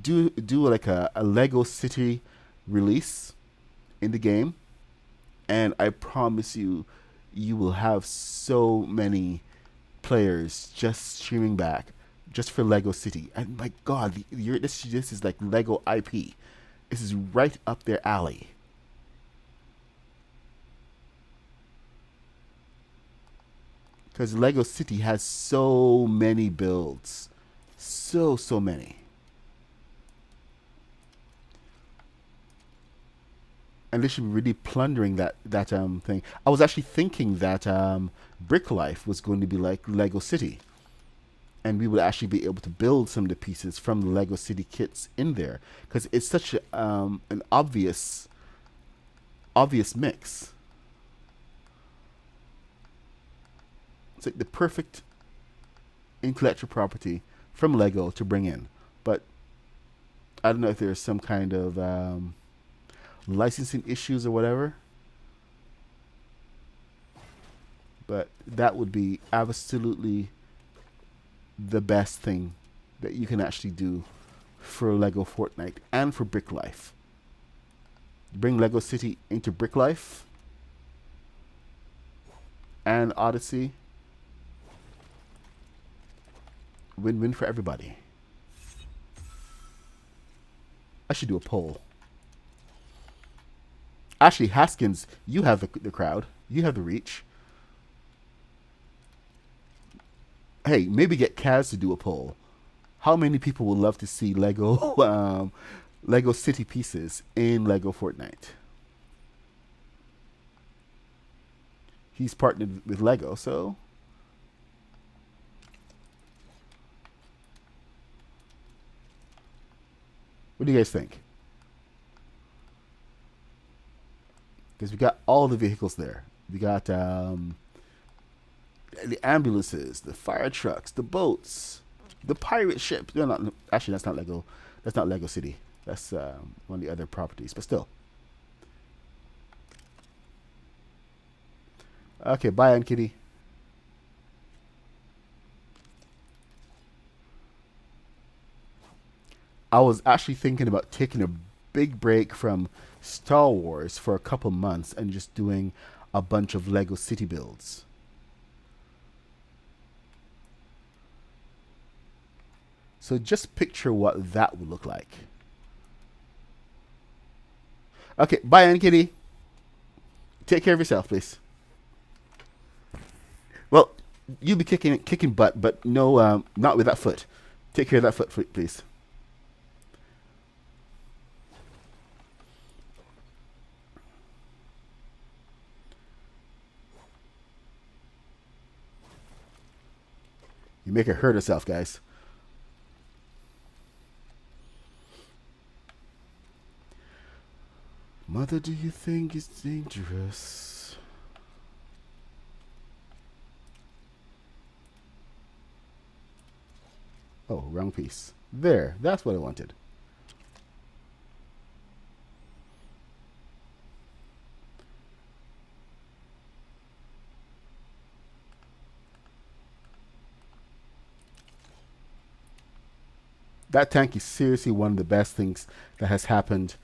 do like a Lego City release in the game, and I promise you, you will have so many players just streaming back just for Lego City. And my God, this is like Lego IP. This is right up their alley. Because Lego City has so many builds. So many. And they should be really plundering that thing. I was actually thinking that Brick Life was going to be like Lego City. And we would actually be able to build some of the pieces from the Lego City kits in there. Because it's such an obvious mix. It's like the perfect intellectual property from Lego to bring in. But I don't know if there's some kind of licensing issues or whatever. But that would be absolutely the best thing that you can actually do for Lego Fortnite and for Brick Life. Bring Lego City into Brick Life and Odyssey. Win-win for everybody. I should do a poll. Actually, Haskins, you have the crowd. You have the reach. Hey, maybe get Kaz to do a poll. How many people would love to see Lego Lego City pieces in Lego Fortnite? He's partnered with Lego, so what do you guys think? Because we got all the vehicles there. We got the ambulances, the fire trucks, the boats, the pirate ship. They're not actually. That's not Lego. That's not Lego City. That's one of the other properties. But still. Okay, bye, Aunt Kitty. I was actually thinking about taking a big break from Star Wars for a couple months and just doing a bunch of Lego City builds. So just picture what that would look like. Okay, bye, Aunt Kitty. Take care of yourself, please. Well, you be kicking butt, but no, not with that foot. Take care of that foot, please. You make her hurt herself, guys. Mother, do you think it's dangerous? Oh, wrong piece. There, that's what I wanted. That tank is seriously one of the best things that has happened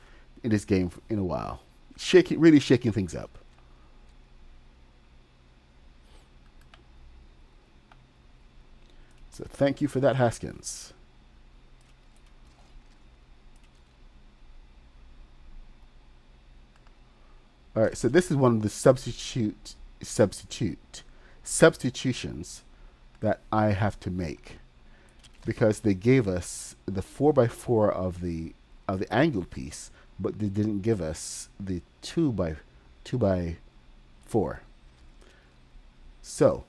in this game in a while. Really shaking things up. So thank you for that, Haskins. All right, so this is one of the substitutions that I have to make, because they gave us the 4x4 of the angled piece, but they didn't give us the 2x4. So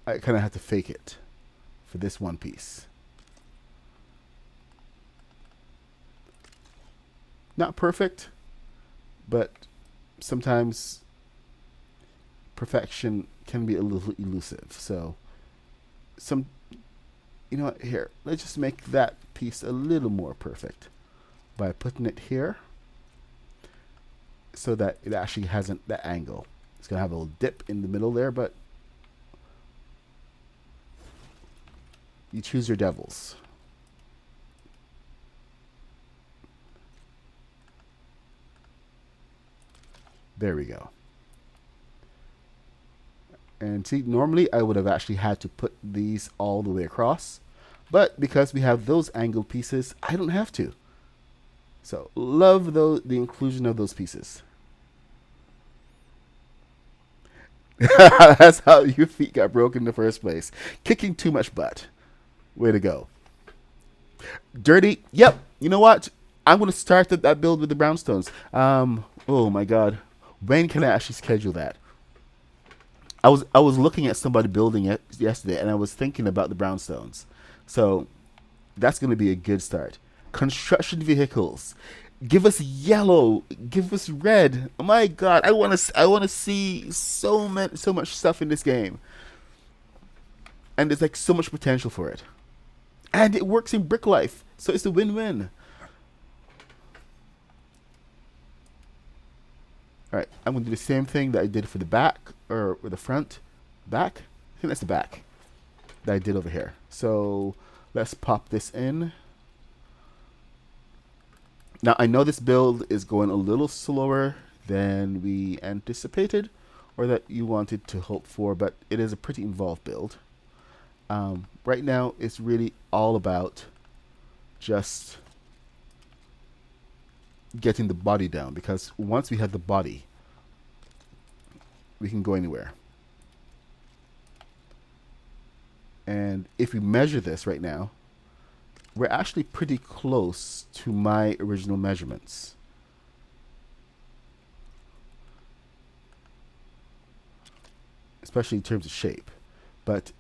I kind of have to fake it for this one piece. Not perfect, but sometimes perfection can be a little elusive. So you know what, here, let's just make that piece a little more perfect by putting it here so that it actually hasn't that angle. It's going to have a little dip in the middle there, but you choose your devils. There we go. And see, normally I would have actually had to put these all the way across, but because we have those angled pieces, I don't have to. So love the inclusion of those pieces. That's how your feet got broken in the first place. Kicking too much butt. Way to go. Dirty. Yep. You know what? I'm going to start that build with the brownstones. Oh my God. When can I actually schedule that? I was looking at somebody building it yesterday, and I was thinking about the brownstones. So that's going to be a good start. Construction vehicles. Give us yellow. Give us red. Oh my God, I want to see so much stuff in this game, and there's like so much potential for it, and it works in Brick Life, so it's a win-win. All right, I'm gonna do the same thing that I did for the back or the front, back. I think that's the back that I did over here. So let's pop this in. Now, I know this build is going a little slower than we anticipated or that you wanted to hope for, but it is a pretty involved build. Right now, it's really all about just getting the body down, because once we have the body, we can go anywhere. And if we measure this right now, we're actually pretty close to my original measurements. Especially in terms of shape. But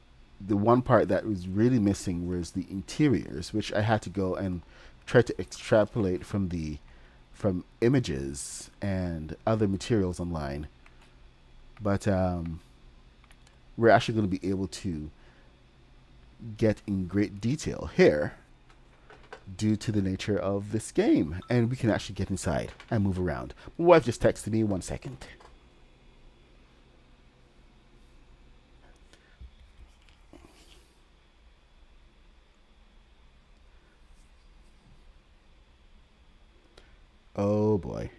the one part that was really missing was the interiors, which I had to go and try to extrapolate from images and other materials online. But we're actually going to be able to get in great detail here due to the nature of this game, and we can actually get inside and move around. My wife just texted me. 1 second. Oh boy.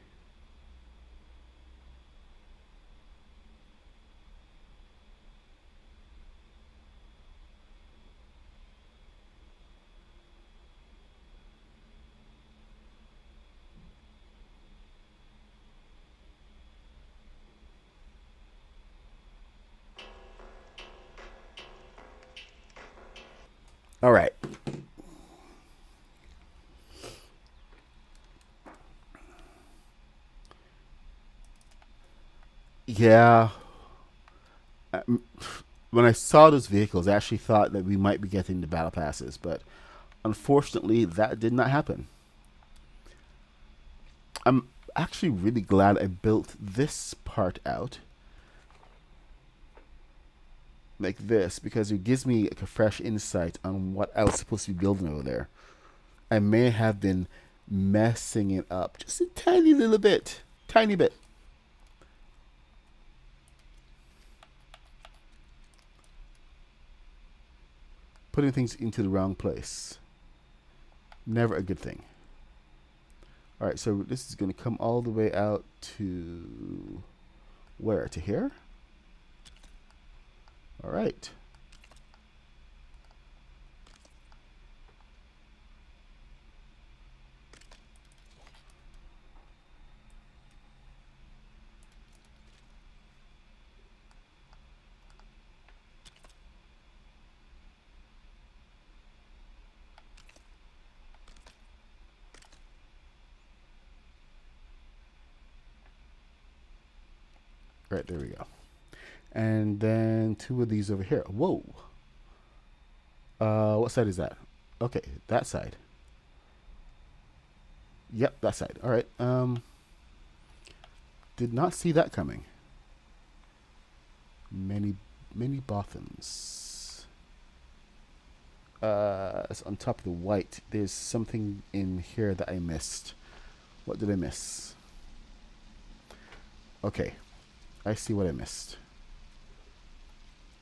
All right. Yeah. When I saw those vehicles, I actually thought that we might be getting the battle passes, but unfortunately, that did not happen. I'm actually really glad I built this part out like this, because it gives me like a fresh insight on what I was supposed to be building over there. I may have been messing it up just a tiny little bit. Tiny bit. Putting things into the wrong place. Never a good thing. All right, so this is going to come all the way out to where? To here? All right. Right, there we go. And then 2 of these over here. Whoa. What side is that? Okay, that side. Yep, that side. All right. Did not see that coming. Many bottoms. It's on top of the white. There's something in here that I missed. What did I miss? Okay, I see what I missed.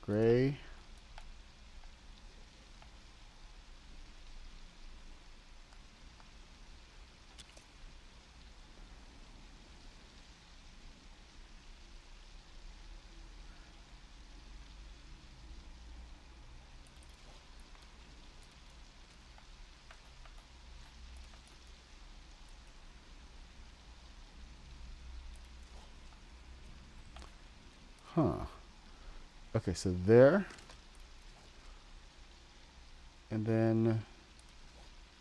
Gray. Huh. Okay, so there. And then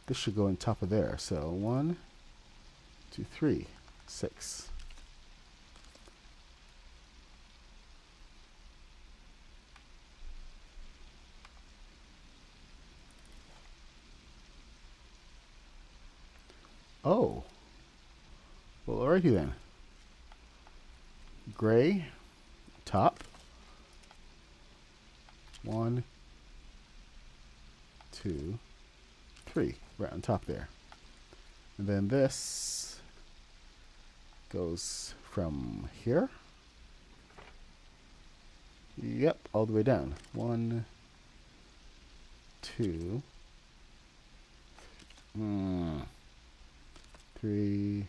this should go on top of there. So 1, 2, 3, 6. Oh. Well, alrighty then. Gray, top. 1, 2, 3, right on top there. And then this goes from here. Yep, all the way down. 1, 2, 3.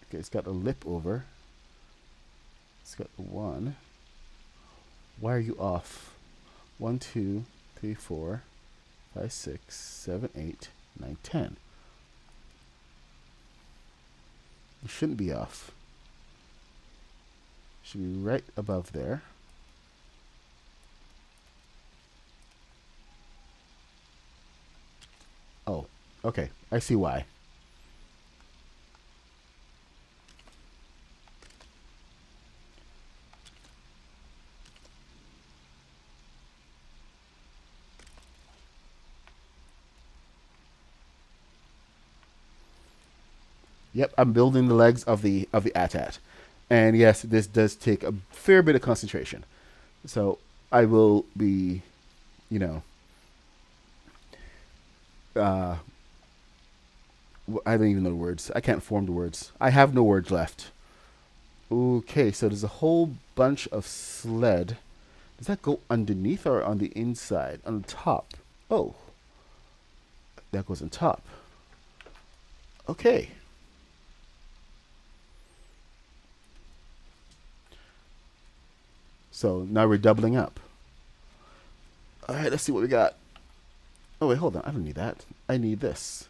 Okay, it's got a lip over. It's got the 1. Why are you off? 1, 2, 3, 4, 5, 6, 7, 8, 9, 10. You shouldn't be off. Should be right above there. Oh, okay. I see why. Yep, I'm building the legs of the AT-AT. And yes, this does take a fair bit of concentration. So I will be, you know, I don't even know the words. I can't form the words. I have no words left. Okay, so there's a whole bunch of sled. Does that go underneath or on the inside? On the top. Oh, that goes on top. Okay. So now we're doubling up. All right, let's see what we got. Oh, wait, hold on. I don't need that. I need this.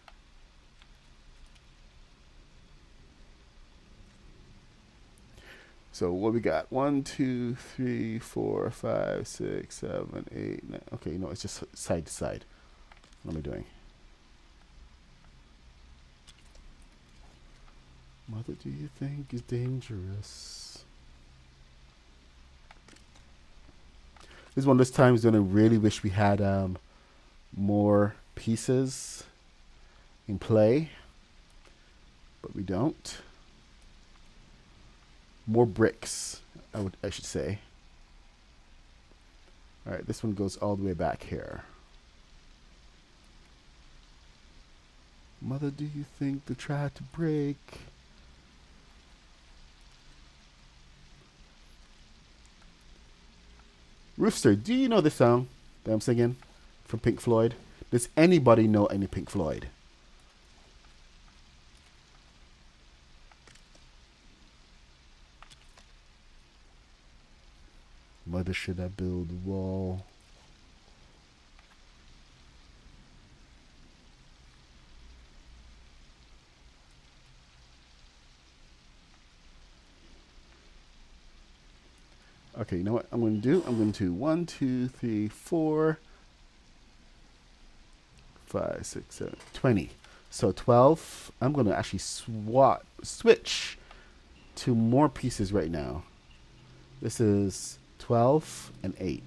So what we got? 1, 2, 3, 4, 5, 6, 7, 8, 9. Okay, no, it's just side to side. What am I doing? Mother, do you think is dangerous? This is one of those times when I really wish we had more pieces in play, but we don't. More bricks, I should say. All right, this one goes all the way back here. Mother, do you think they tried to break? Rooster, do you know the song that I'm singing from Pink Floyd? Does anybody know any Pink Floyd? Mother, should I build a wall? Okay, you know what I'm going to do? I'm going to 1, 2, 3, 4, 5, 6, 7, 20. So 12. I'm going to actually switch to more pieces right now. This is 12 and 8.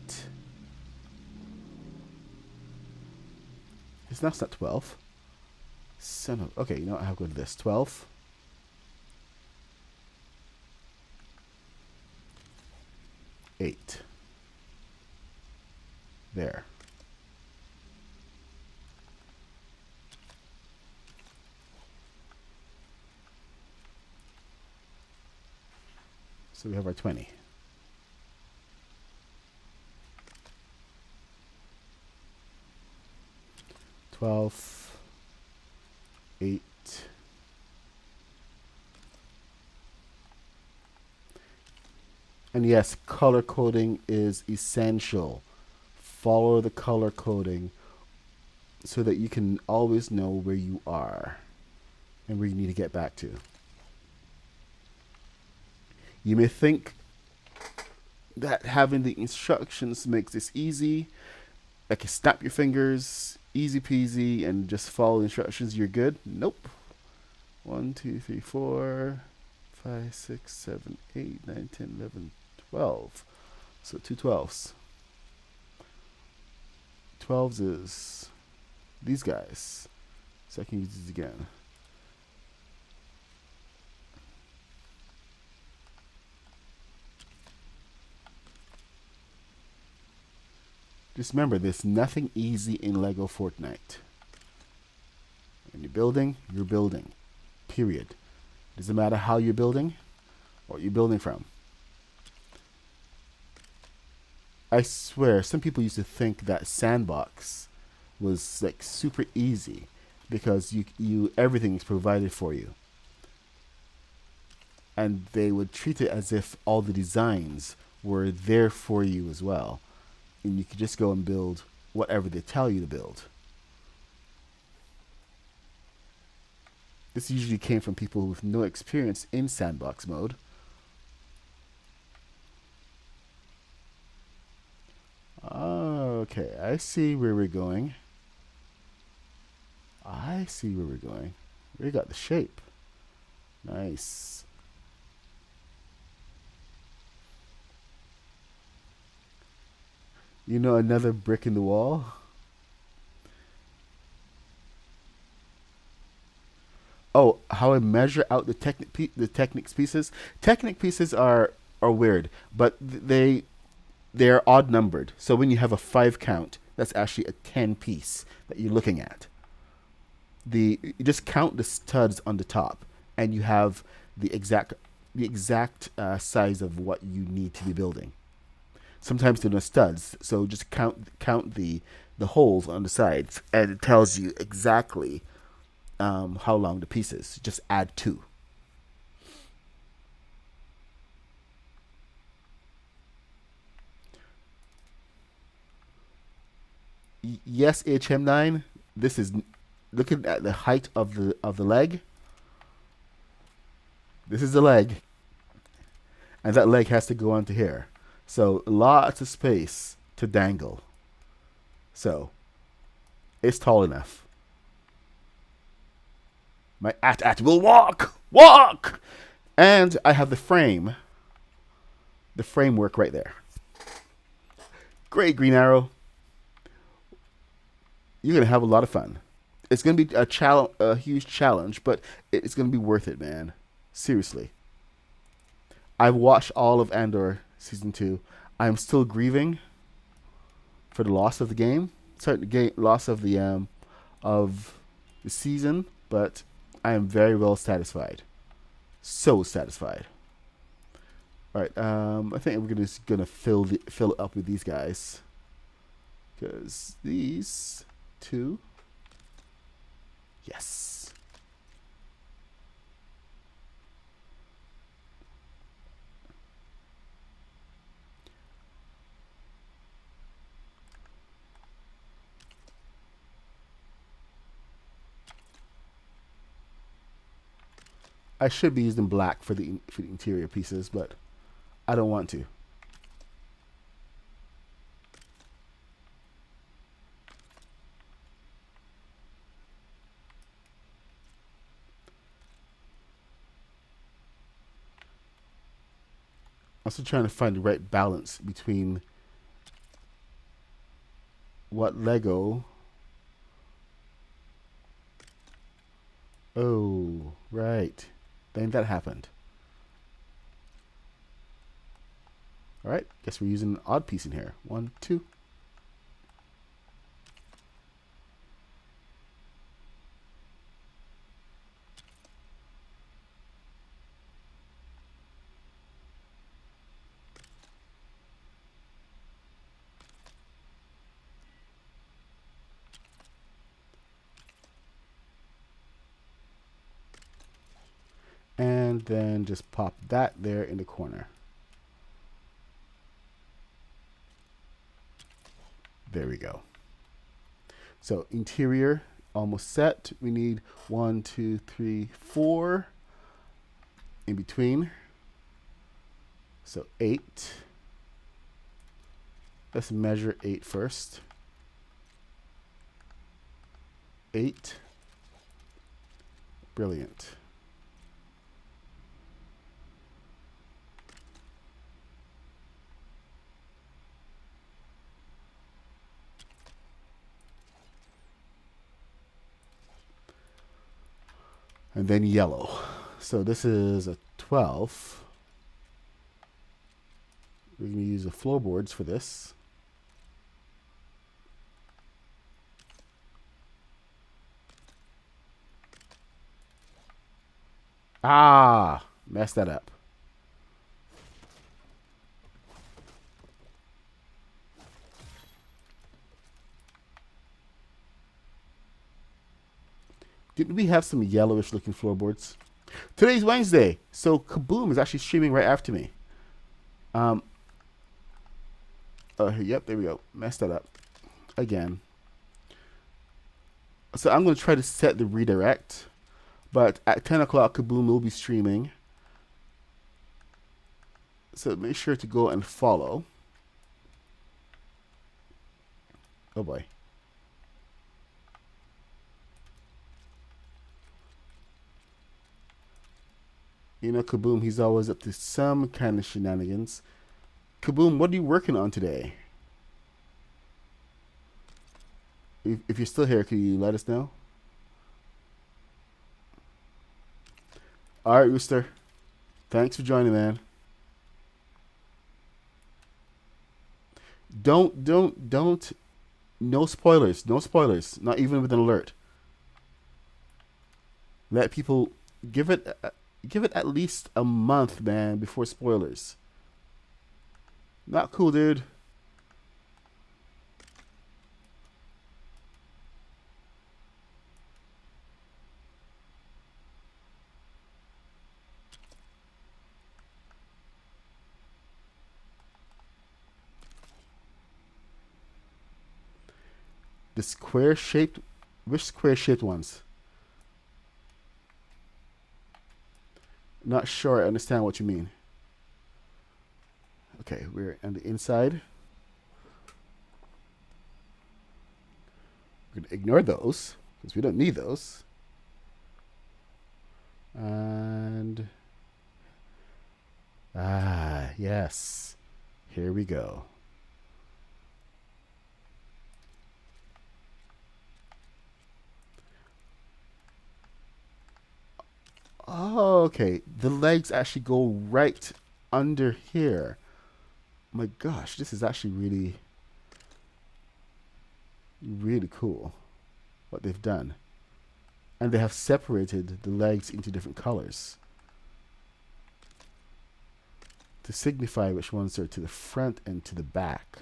It's not 12. Son of. Okay, you know what? I'll go to this. 12. 8. There. So we have our 20. Twelve, 8. And yes, color coding is essential. Follow the color coding so that you can always know where you are and where you need to get back to. You may think that having the instructions makes this easy. Like you snap your fingers, easy peasy, and just follow the instructions, you're good. Nope. 1, 2, 3, 4, 5, 6, 7, 8, 9, 10, 11, 12. So 2 12s. 12s is these guys. So I can use these again. Just remember, there's nothing easy in Lego Fortnite. When you're building, you're building. Period. Doesn't matter how you're building, what you're building from. I swear, some people used to think that Sandbox was like super easy because you everything is provided for you. And they would treat it as if all the designs were there for you as well. And you could just go and build whatever they tell you to build. This usually came from people with no experience in sandbox mode. Okay, I see where we're going. I see where we're going. We got the shape. Nice. You know, another brick in the wall. Oh, how I measure out the Technics pieces. Technic pieces are weird, but they're odd numbered. So when you have a 5 count, that's actually a 10 piece that you're looking at. You just count the studs on the top, and you have the exact size of what you need to be building. Sometimes they're not studs, so just count the holes on the sides, and it tells you exactly how long the piece is. Just add 2. Yes, HM9. This is looking at the height of the leg. This is the leg, and that leg has to go onto here. So lots of space to dangle. So it's tall enough. My at will walk, and I have the framework right there. Great, Green Arrow. You're gonna have a lot of fun. It's gonna be a huge challenge, but it's gonna be worth it, man. Seriously. I've watched all of Andor season 2. I'm still grieving for the loss of the game. Sorry, the loss of the season, but I am very well satisfied. So satisfied. All right, I think we're gonna fill it up with these guys, because these 2, yes. I should be using black for the interior pieces, but I don't want to. Also trying to find the right balance between what Lego. Oh, right. Then that happened. All right. Guess we're using an odd piece in here. 1, 2. And then just pop that there in the corner. There we go. So interior almost set. We need 1, 2, 3, 4 in between. So 8. Let's measure 8 first. 8. Brilliant. And then yellow. So this is a 12. We're going to use the floorboards for this. Ah, messed that up. Didn't we have some yellowish looking floorboards? Today's Wednesday, so Kaboom is actually streaming right after me. Yep, there we go. Messed that up again. So I'm going to try to set the redirect, but at 10 o'clock, Kaboom will be streaming. So make sure to go and follow. Oh boy. You know, Kaboom, he's always up to some kind of shenanigans. Kaboom, what are you working on today? If you're still here, can you let us know? All right, Rooster. Thanks for joining, man. Don't. No spoilers. No spoilers. Not even with an alert. Let people give it at least a month, man, before spoilers. Not cool, dude. The square shaped, which square shaped ones? Not sure I understand what you mean. Okay, we're on the inside. We're going to ignore those because we don't need those. And yes. Here we go. Oh, okay. The legs actually go right under here. My gosh, this is actually really, really cool what they've done. And they have separated the legs into different colors to signify which ones are to the front and to the back.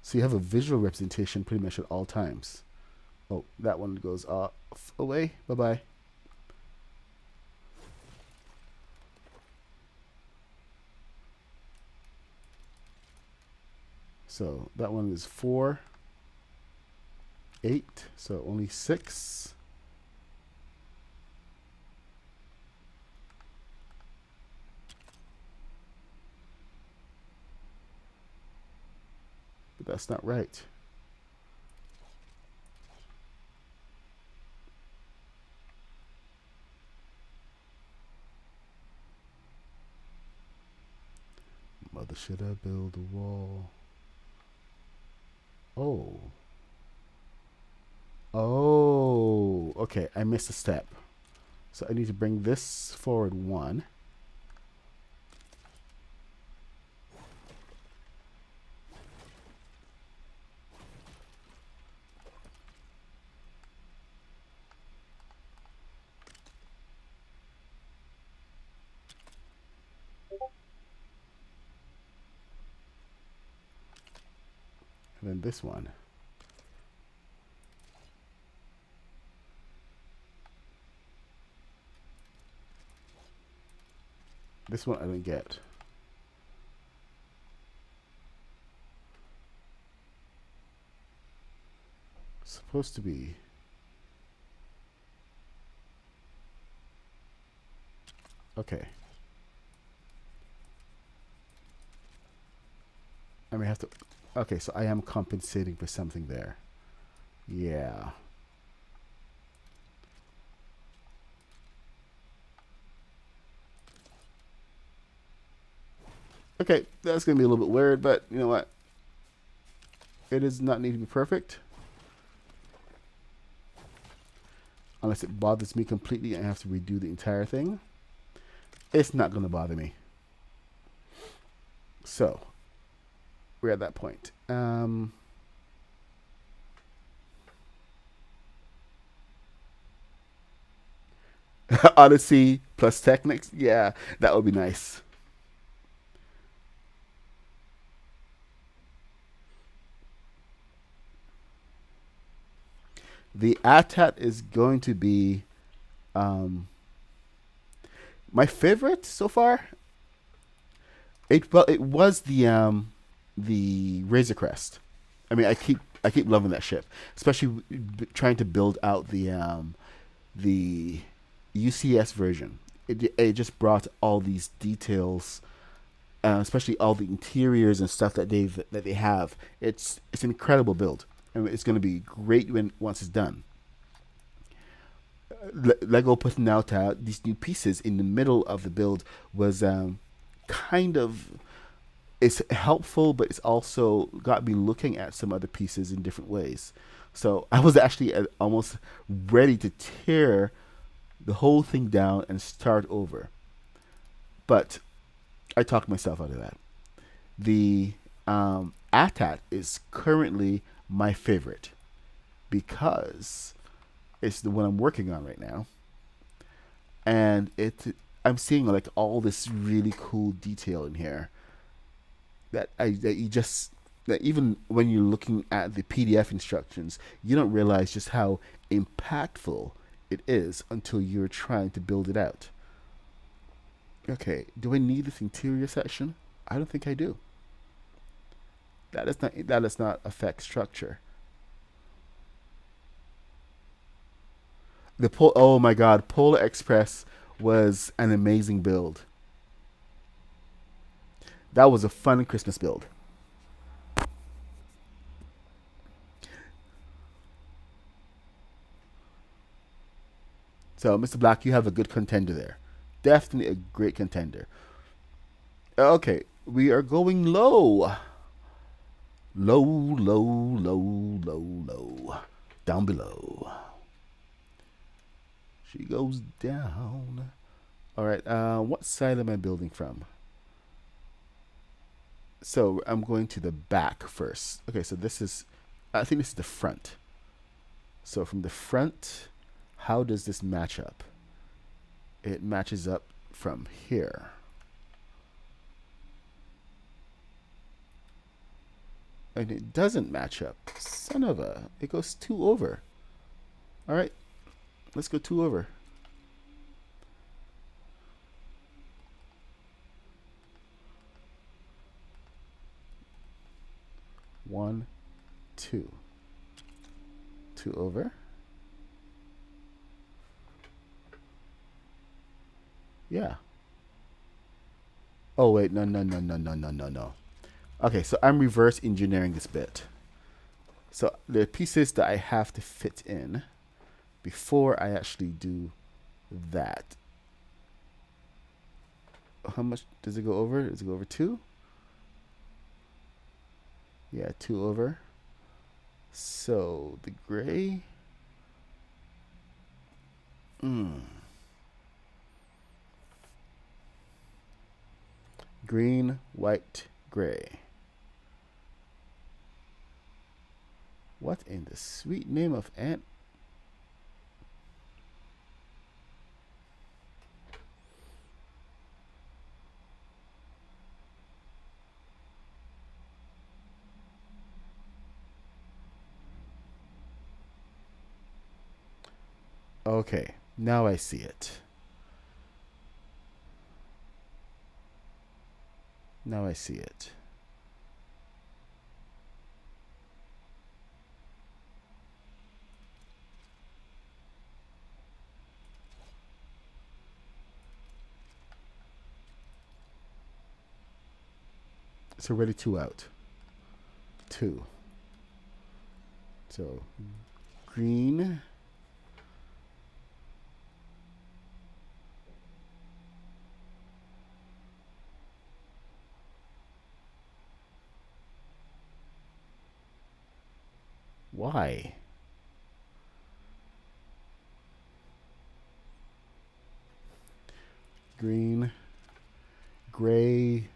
So you have a visual representation pretty much at all times. Oh, that one goes off away. Bye-bye. So that one is 4, 8, so only 6. But that's not right. should I build a wall? Oh. Oh, okay, I missed a step. So I need to bring this forward one. And then this one. This one I didn't get. Supposed to be. Okay. I may have to. Okay, so I am compensating for something there. Yeah. Okay, that's going to be a little bit weird, but you know what? It does not need to be perfect. Unless it bothers me completely and I have to redo the entire thing. It's not going to bother me. So, we're at that point. Odyssey plus Technics. Yeah, that would be nice. The ATAT is going to be my favorite so far. It was the Razor Crest. I mean, I keep loving that ship, especially trying to build out the UCS version. It just brought all these details, especially all the interiors and stuff that they have. It's an incredible build, and it's going to be great when once it's done. Lego putting out these new pieces in the middle of the build was kind of it's helpful, but it's also got me looking at some other pieces in different ways. So I was actually almost ready to tear the whole thing down and start over, but I talked myself out of that. The ATAT is currently my favorite because it's the one I'm working on right now, and I'm seeing like all this really cool detail in here that you just that even when you're looking at the PDF instructions, you don't realize just how impactful it is until you're trying to build it out. Okay, do I need this interior section? I don't think I do. That does not affect structure. Oh my god, Polar Express was an amazing build. That was a fun Christmas build. So, Mr. Black, you have a good contender there. Definitely a great contender. Okay, we are going low. Low, low, low, low, low. Down below. She goes down. All right, what side am I building from? So I'm going to the back first. Okay, so I think this is the front. So from the front, how does this match up? It matches up from here. And it doesn't match up. Son of a, it goes 2 over. All right, let's go 2 over. One, 2. 2 over. Yeah. Oh wait, no, no, no, no, no, no, no, no. Okay, so I'm reverse engineering this bit. So the pieces that I have to fit in before I actually do that. How much does it go over? Does it go over 2? Yeah, 2 over. So the gray. Green, white, gray. What in the sweet name of ant? Okay, now I see it. Now I see it. It's already 2 out. 2. So green. Why? Green, gray.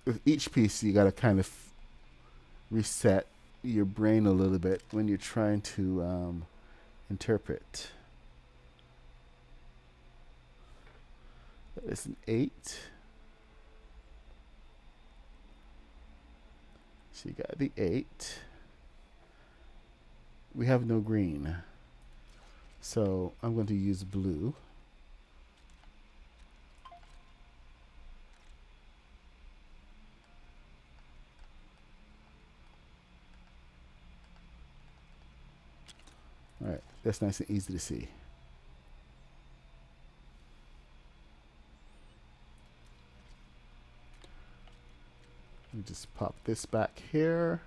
With each piece, you gotta kind of reset your brain a little bit when you're trying to interpret. That is an 8. So you got the 8. We have no green. So I'm going to use blue. All right, that's nice and easy to see. Let me just pop this back here.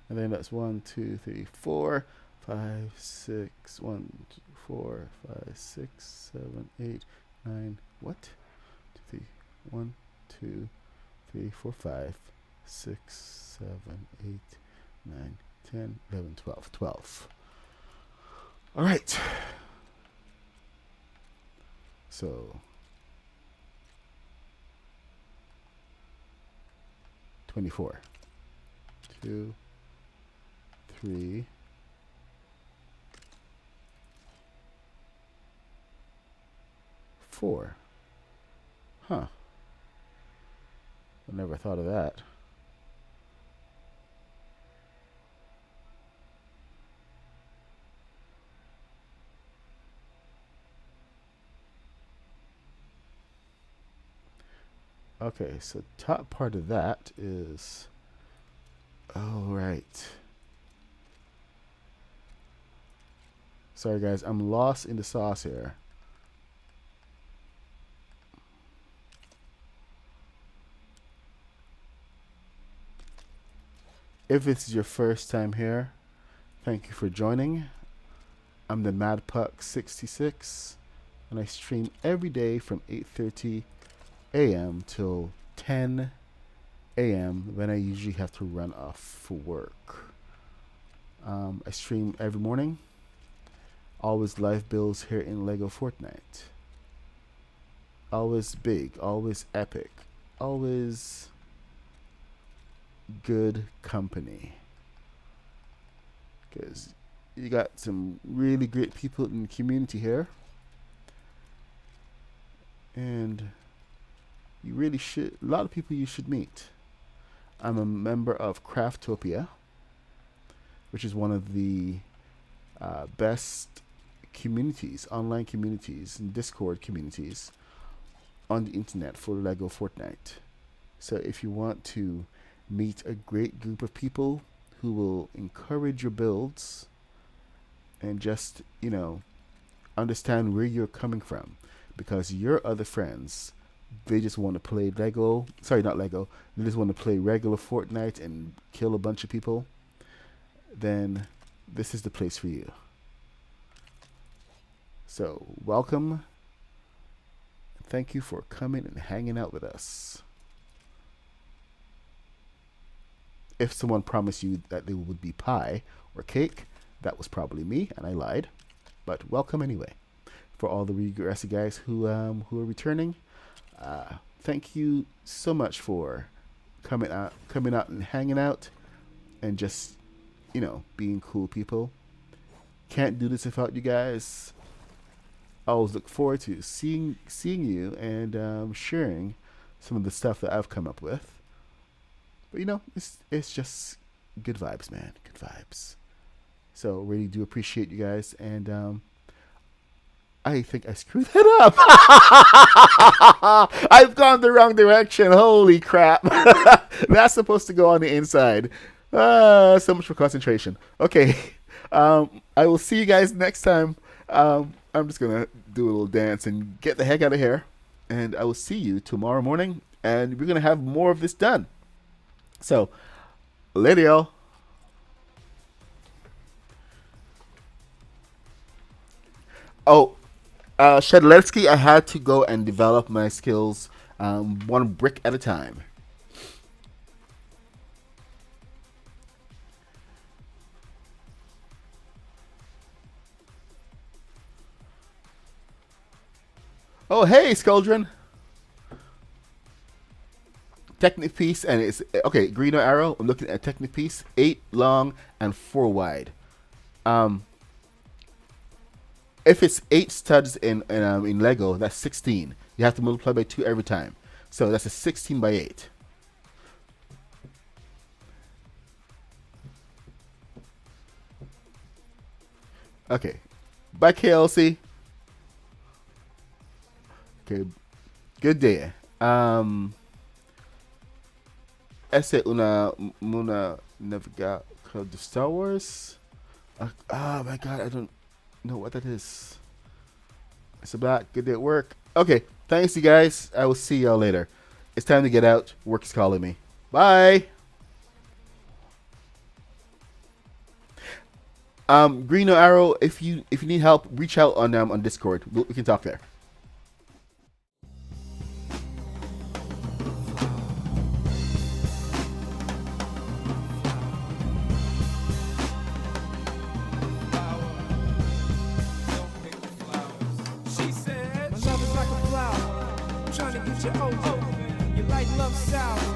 And then that's 1, 2, 3, 4, 5, 6, 1, 2, 4, 5, 6, 7, 8, 9. What? 2, 3, 1, 2, 3, 4, 5, 6, 7, 8, 9, 10, 11, 12. 12. All right. So 24. 2, 3, 4. Huh. I never thought of that. Okay, so top part of that is, oh, right. Sorry guys, I'm lost in the sauce here. If it's your first time here, thank you for joining. I'm the MadPuck66, and I stream every day from 8:30 a.m. till 10 a.m. when I usually have to run off for work. I stream every morning. Always live builds here in Lego Fortnite. Always big, always epic, always good company. Because you got some really great people in the community here. And you really should, a lot of people you should meet. I'm a member of Craftopia, which is one of the best communities, online communities, and Discord communities on the internet for Lego Fortnite. So if you want to meet a great group of people who will encourage your builds and just, understand where you're coming from, because your other friends, they just want to play Lego. Sorry, not Lego. They just want to play regular Fortnite and kill a bunch of people. Then this is the place for you. So welcome. Thank you for coming and hanging out with us. If someone promised you that there would be pie or cake, that was probably me, and I lied. But welcome anyway. For all the regressy guys who are returning, thank you so much for coming out and hanging out, and just being cool people. Can't do this without you guys. I always look forward to seeing you and sharing some of the stuff that I've come up with. But it's just good vibes, man. Good vibes. So really do appreciate you guys, and I think I screwed that up. I've gone the wrong direction. Holy crap! That's supposed to go on the inside. So much for concentration. Okay, I will see you guys next time. I'm just gonna do a little dance and get the heck out of here, and I will see you tomorrow morning, and we're gonna have more of this done. So, later, y'all. Oh, Shedletsky, I had to go and develop my skills one brick at a time. Oh, hey, Skuldrin. Technic piece, and it's okay. Green arrow. I'm looking at technic piece. 8 long and 4 wide. If it's 8 studs in Lego, that's 16. You have to multiply by 2 every time. So that's a 16 by 8. Okay. Bye, KLC. Okay. Good day. Esse una naviga called the Star Wars. Oh my god, I don't know what that is. It's a black. Good day at work. Okay, thanks you guys. I will see y'all later. It's time to get out. Work is calling me. Bye. Green Arrow. If you need help, reach out on Discord. We can talk there. She said, my love is like a flower, trying to get you over. Your light love sour.